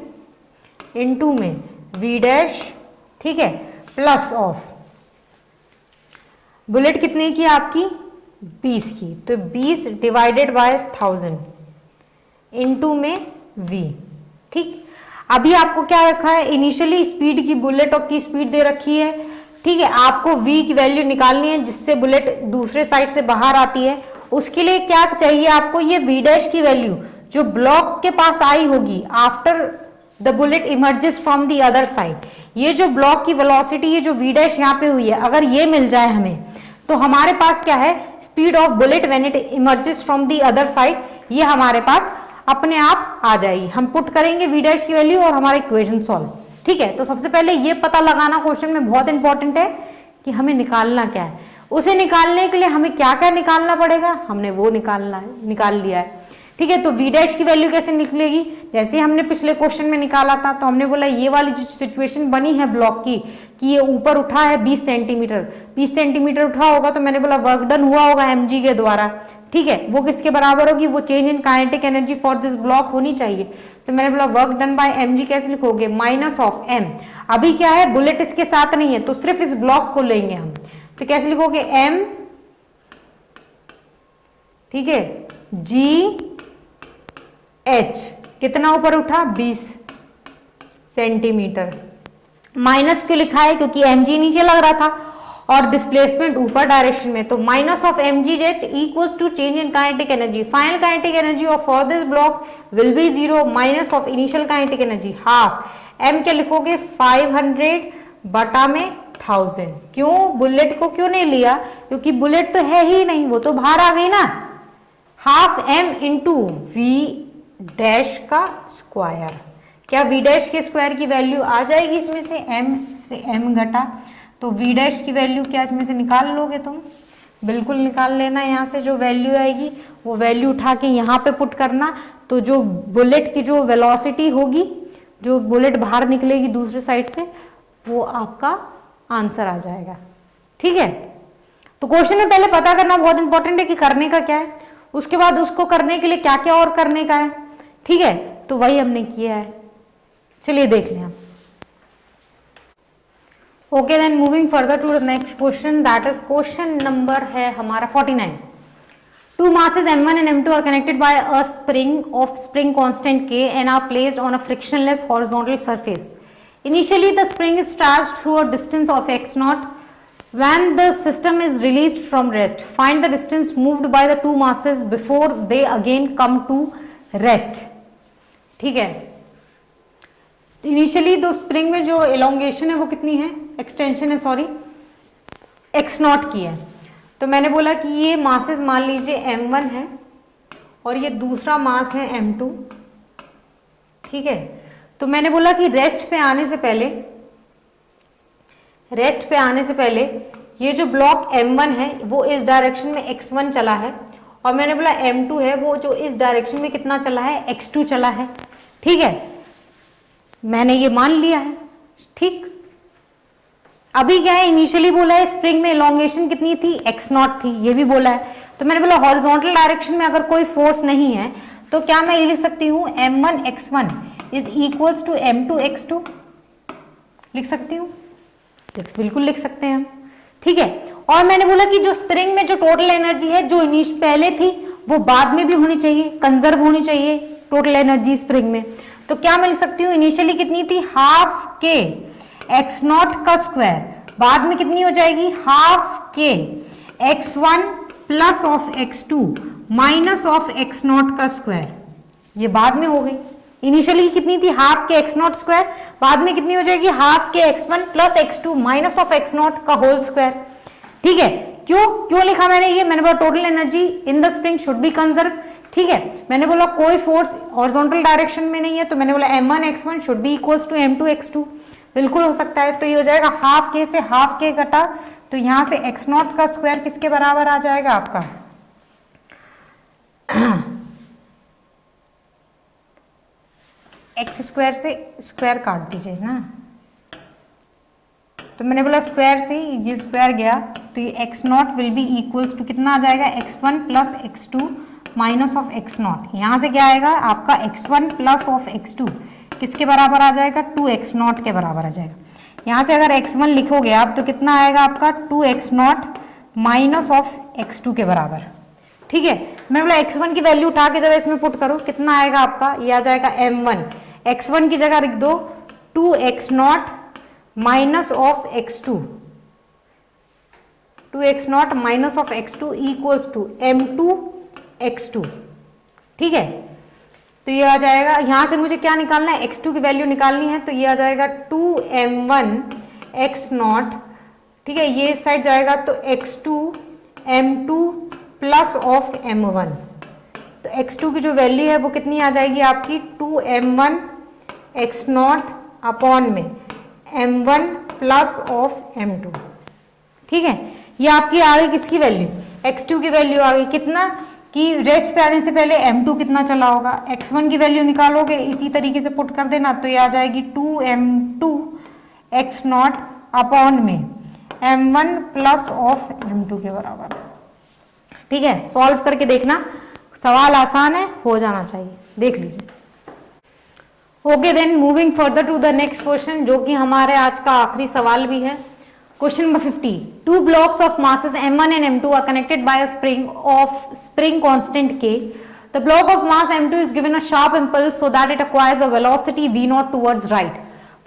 इंटू में v डैश, ठीक है, प्लस ऑफ बुलेट कितने की आपकी 20 की, तो 20 डिवाइडेड बाय 1000 इंटू में v। ठीक, अभी आपको क्या रखा है, इनिशियली स्पीड की बुलेट की स्पीड दे रखी है। ठीक है, आपको v की वैल्यू निकालनी है जिससे बुलेट दूसरे साइड से बाहर आती है। उसके लिए क्या चाहिए आपको, ये v डैश की वैल्यू जो ब्लॉक के पास आई होगी after the bullet emerges from the other side, ये जो ब्लॉक की वेलोसिटी है जो v डैश यहाँ पे हुई है, अगर ये मिल जाए हमें तो हमारे पास क्या है, speed of bullet when it emerges from the other side, ये हमारे पास अपने आप आ जाएगी। हम पुट करेंगे v डैश की वैल्यू और हमारा इक्वेशन सॉल्व। ठीक है, तो सबसे पहले ये पता लगाना क्वेश्चन में बहुत इंपॉर्टेंट है कि हमें निकालना क्या है। उसे निकालने के लिए हमें क्या क्या निकालना पड़ेगा, हमने वो निकाल लिया है। ठीक है, तो v डैश की वैल्यू कैसे निकलेगी, जैसे हमने पिछले क्वेश्चन में निकाला था, तो हमने बोला ये वाली जो सिचुएशन बनी है ब्लॉक की कि ये ऊपर उठा है 20 सेंटीमीटर, 20 सेंटीमीटर उठा होगा, तो मैंने बोला वर्क डन हुआ होगा mg के द्वारा। ठीक है, वो किसके बराबर होगी, वो change in kinetic energy for this block होनी चाहिए। तो मैंने बोला वर्क डन बाय mg कैसे लिखोगे, माइनस ऑफ m। अभी क्या है, बुलेट इसके साथ नहीं है तो सिर्फ इस ब्लॉक को लेंगे हम, तो कैसे लिखोगे m, ठीक है, g h, कितना ऊपर उठा 20 सेंटीमीटर, माइनस क्यों लिखा है, क्योंकि mg नीचे लग रहा था और डिस्प्लेसमेंट ऊपर डायरेक्शन में, तो minus of mg h equals to change in kinetic energy. Final kinetic energy of for this block will be 0 minus of initial kinetic energy half. m क्या लिखोगे 500 बटा में 1000। क्यों, बुलेट को क्यों नहीं लिया, क्योंकि बुलेट तो है ही नहीं, वो तो बाहर आ गई ना। Half m into v dash का स्क्वायर, क्या v डैश के स्क्वायर की वैल्यू आ जाएगी इसमें से m घटा, तो v डैश की वैल्यू क्या इसमें से निकाल लोगे तुम, बिल्कुल निकाल लेना। यहाँ से जो वैल्यू आएगी वो वैल्यू उठा के यहाँ पे पुट करना, तो जो बुलेट की जो वेलोसिटी होगी, जो बुलेट बाहर निकलेगी दूसरे साइड से, वो आपका आंसर आ जाएगा। ठीक है, तो क्वेश्चन में पहले पता करना बहुत इंपॉर्टेंट है कि करने का क्या है, उसके बाद उसको करने के लिए क्या क्या और करने का है। ठीक है, तो वही हमने किया है, चलिए देख लें। Okay, then moving further to the next question, that is question number है हमारा 49। Two masses m1 and m2 are connected by a spring of spring constant k and are placed on a frictionless horizontal surface. Initially, the spring is charged through a distance of x0 When the system is released from rest, find the distance moved by the two masses before they again come to rest. ठीक है, initially तो spring में जो elongation है वो कितनी है, extension है सॉरी, x नॉट की है। तो मैंने बोला कि ये मासेस मान लीजिए m1 है और ये दूसरा मास है m2, ठीक है। तो मैंने बोला कि रेस्ट पे आने से पहले ये जो ब्लॉक m1 है वो इस डायरेक्शन में x1 चला है, और मैंने बोला m2 है वो जो इस डायरेक्शन में कितना चला है, x2 चला है, ठीक है। मैंने ये मान लिया है, ठीक। अभी क्या है, इनिशियली बोला है स्प्रिंग में एलोंगेशन कितनी थी, x नॉट थी, ये भी बोला है। तो मैंने बोला हॉरिजॉन्टल डायरेक्शन में अगर कोई फोर्स नहीं है तो क्या मैं ये लिख सकती हूँ m1 x1 is equals to m2 x2, लिख सकती हूँ, बिल्कुल लिख सकते हैं हम, ठीक है। और मैंने बोला कि जो स्प्रिंग में जो टोटल एनर्जी है जो पहले थी वो बाद में भी होनी चाहिए, कंजर्व होनी चाहिए टोटल एनर्जी स्प्रिंग में। तो क्या मैं लिख सकती हूँ, इनिशियली कितनी थी, हाफ के एक्स नॉट का स्क्वायर, बाद में कितनी हो जाएगी, हाफ के x1 plus of x2 minus of x not का स्क्वायर, ये बाद में हो गई। इनिशियली कितनी थी, हाफ के x नॉट स्क्वायर, बाद में कितनी हो जाएगी, हाफ के x1 plus x2 minus of x not का होल स्क्वायर, ठीक है। क्यों लिखा मैंने ये, मैंने बोला total energy in the spring should be conserve, ठीक है। मैंने बोला कोई फोर्स हॉरिजॉन्टल डायरेक्शन में नहीं है, तो मैंने बोला m1 x1 should be equals to m2 x2, बिल्कुल हो सकता है। तो ये हो जाएगा हाफ के से हाफ के कटा, तो यहां से x नॉट का स्क्वायर किसके बराबर आ जाएगा आपका, x स्क्वायर से स्क्वायर काट दीजिए ना, तो मैंने बोला स्क्वायर से ये स्क्वायर गया तो ये x naught will be equals to कितना आ जाएगा, x1 plus x2 minus of x naught, यहाँ से क्या आएगा आपका x1 प्लस ऑफ x2 किसके बराबर आ जाएगा, 2x नॉट के बराबर आ जाएगा। यहाँ से अगर x1 लिखोगे आप तो कितना आएगा आपका 2x naught minus of x2 के बराबर, ठीक है। मैंने बोला x1 की वैल्यू उठा के जब इसमें पुट करो कितना आएगा आपका, ये आ जाएगा m1, x1 की जगह लिख दो 2x naught minus of x2, 2x naught minus of x2 equals to m2 x2, ठीक है। तो ये आ जाएगा, यहां से मुझे क्या निकालना है, x2 की वैल्यू निकालनी है, तो ये आ जाएगा 2m1 x नॉट, ठीक है। ये साइड जाएगा तो x2 m2 plus of m1, तो x2 की जो वैल्यू है वो कितनी आ जाएगी आपकी 2m1 x नॉट अपॉन में m1 प्लस ऑफ m2, ठीक है। ये आपकी आ गई किसकी वैल्यू, x2 की वैल्यू आ गई, कितना कि रेस्ट पे आने से पहले m2 कितना चला होगा, x1 की वैल्यू निकालोगे इसी तरीके से पुट कर देना, तो ये आ जाएगी 2m2 x नॉट अपॉन में m1 प्लस ऑफ m2 के बराबर, ठीक है। सॉल्व करके देखना, सवाल आसान है, हो जाना चाहिए, देख लीजिए। Okay then moving further to the next question, जो कि हमारे आज का आखिरी सवाल भी है। Question number 50. Two blocks of masses m1 and m2 are connected by a spring of spring constant k. The block of mass m2 is given a sharp impulse so that it acquires a velocity v0 towards right.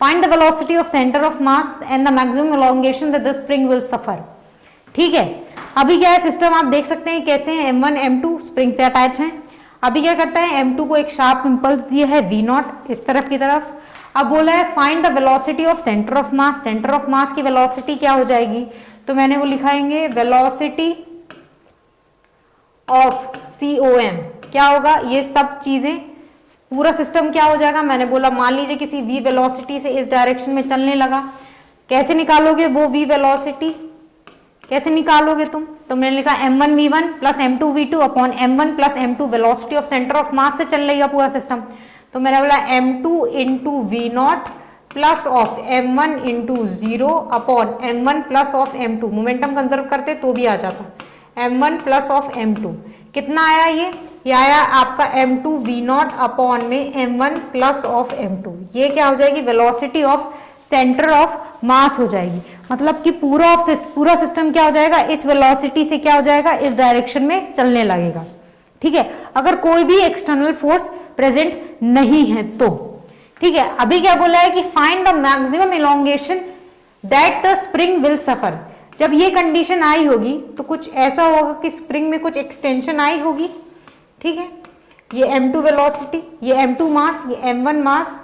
Find the velocity of center of mass and the maximum elongation that the spring will suffer. ठीक है, अभी क्या है system आप देख सकते हैं कैसे है, m1 m2 स्प्रिंग से अटैच हैं। अभी क्या करता है, m2 को एक शार्प इंपल्स दिया है v0 इस तरफ की तरफ। अब बोला है find the velocity of centre of mass, centre of mass की वेलोसिटी क्या हो जाएगी, तो मैंने वो लिखाएंगे वेलोसिटी ऑफ COM, क्या होगा, ये सब चीजें पूरा सिस्टम क्या हो जाएगा। मैंने बोला मान लीजिए किसी v वेलोसिटी से इस डायरेक्शन में चलने लगा, कैसे निकालोगे वो v वेलोसिटी, कैसे निकालोगे तुम, तो मैंने लिखा m1 v1 plus m2 v2 upon m1 plus m2 velocity of centre of mass से चल रहेगा पूरा सिस्टम। तो मैंने बोला m2 into v0 plus of m1 into 0 upon m1 plus of m2, momentum conserve करते तो भी आ जाता, m1 प्लस ऑफ m2 कितना आया, ये आया आपका m2 v0 अपॉन में m1 प्लस ऑफ m2, ये क्या हो जाएगी velocity of centre of mass हो जाएगी। मतलब कि पूरा सिस्टम क्या हो जाएगा, इस वेलोसिटी से क्या हो जाएगा, इस डायरेक्शन में चलने लगेगा, ठीक है, अगर कोई भी एक्सटर्नल फोर्स प्रेजेंट नहीं है तो, ठीक है। अभी क्या बोला है कि find the maximum elongation that the spring will suffer, जब ये कंडीशन आई होगी तो कुछ ऐसा होगा कि स्प्रिंग में कुछ एक्सटेंशन आई होगी, ठीक है। ये m2 वेलोसिटी, ये m2 मास, ये m1 मास,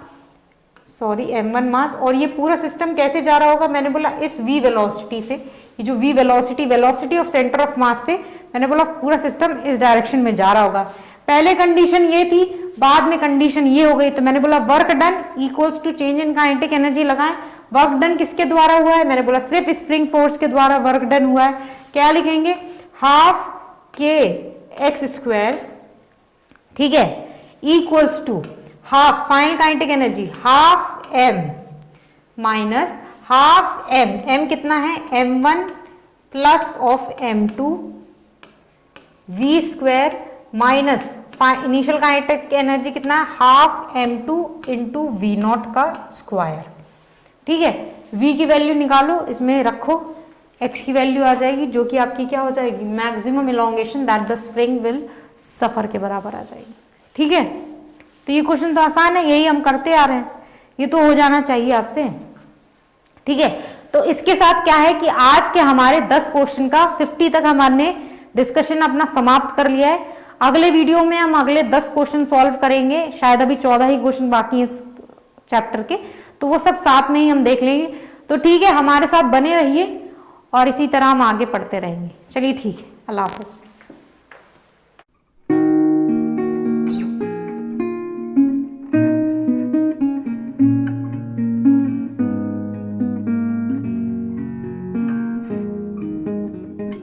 सॉरी m1 मास, और ये पूरा सिस्टम कैसे जा रहा होगा, मैंने बोला इस v वेलोसिटी से, ये जो v velocity, velocity of centre of mass से, मैंने बोला पूरा सिस्टम इस डायरेक्शन में जा रहा होगा। पहले कंडीशन ये थी, बाद में कंडीशन ये हो गई, तो मैंने बोला work done equals to change in kinetic energy लगाएं। वर्क डन किसके द्वारा हुआ है, मैंने बोला सिर्फ स्प्रिंग फोर्स के द्वारा वर्क डन हुआ है। क्या लिखेंगे, हाफ के एक्स स्क्वायर, ठीक है, equals to half final kinetic energy half m minus half m कितना है m1 plus of m2 v square minus initial kinetic energy कितना है half m2 into v naught का स्क्वायर, ठीक है। v की वैल्यू निकालो, इसमें रखो, x की वैल्यू आ जाएगी जो कि आपकी क्या हो जाएगी, maximum elongation that the spring will suffer के बराबर आ जाएगी, ठीक है। तो ये क्वेश्चन तो आसान है, यही हम करते आ रहे हैं, ये तो हो जाना चाहिए आपसे, ठीक है। तो इसके साथ क्या है कि आज के हमारे 10 क्वेश्चन का 50 तक हमने डिस्कशन अपना समाप्त कर लिया है। अगले वीडियो में हम अगले 10 क्वेश्चन सॉल्व करेंगे, शायद अभी 14 ही क्वेश्चन बाकी हैं इस चैप्टर के, तो वो सब साथ में ही हम देख लेंगे। तो ठीक है, हमारे साथ बने रहिए और इसी तरह हम आगे पढ़ते रहेंगे। चलिए ठीक है, अल्लाह हाफिज।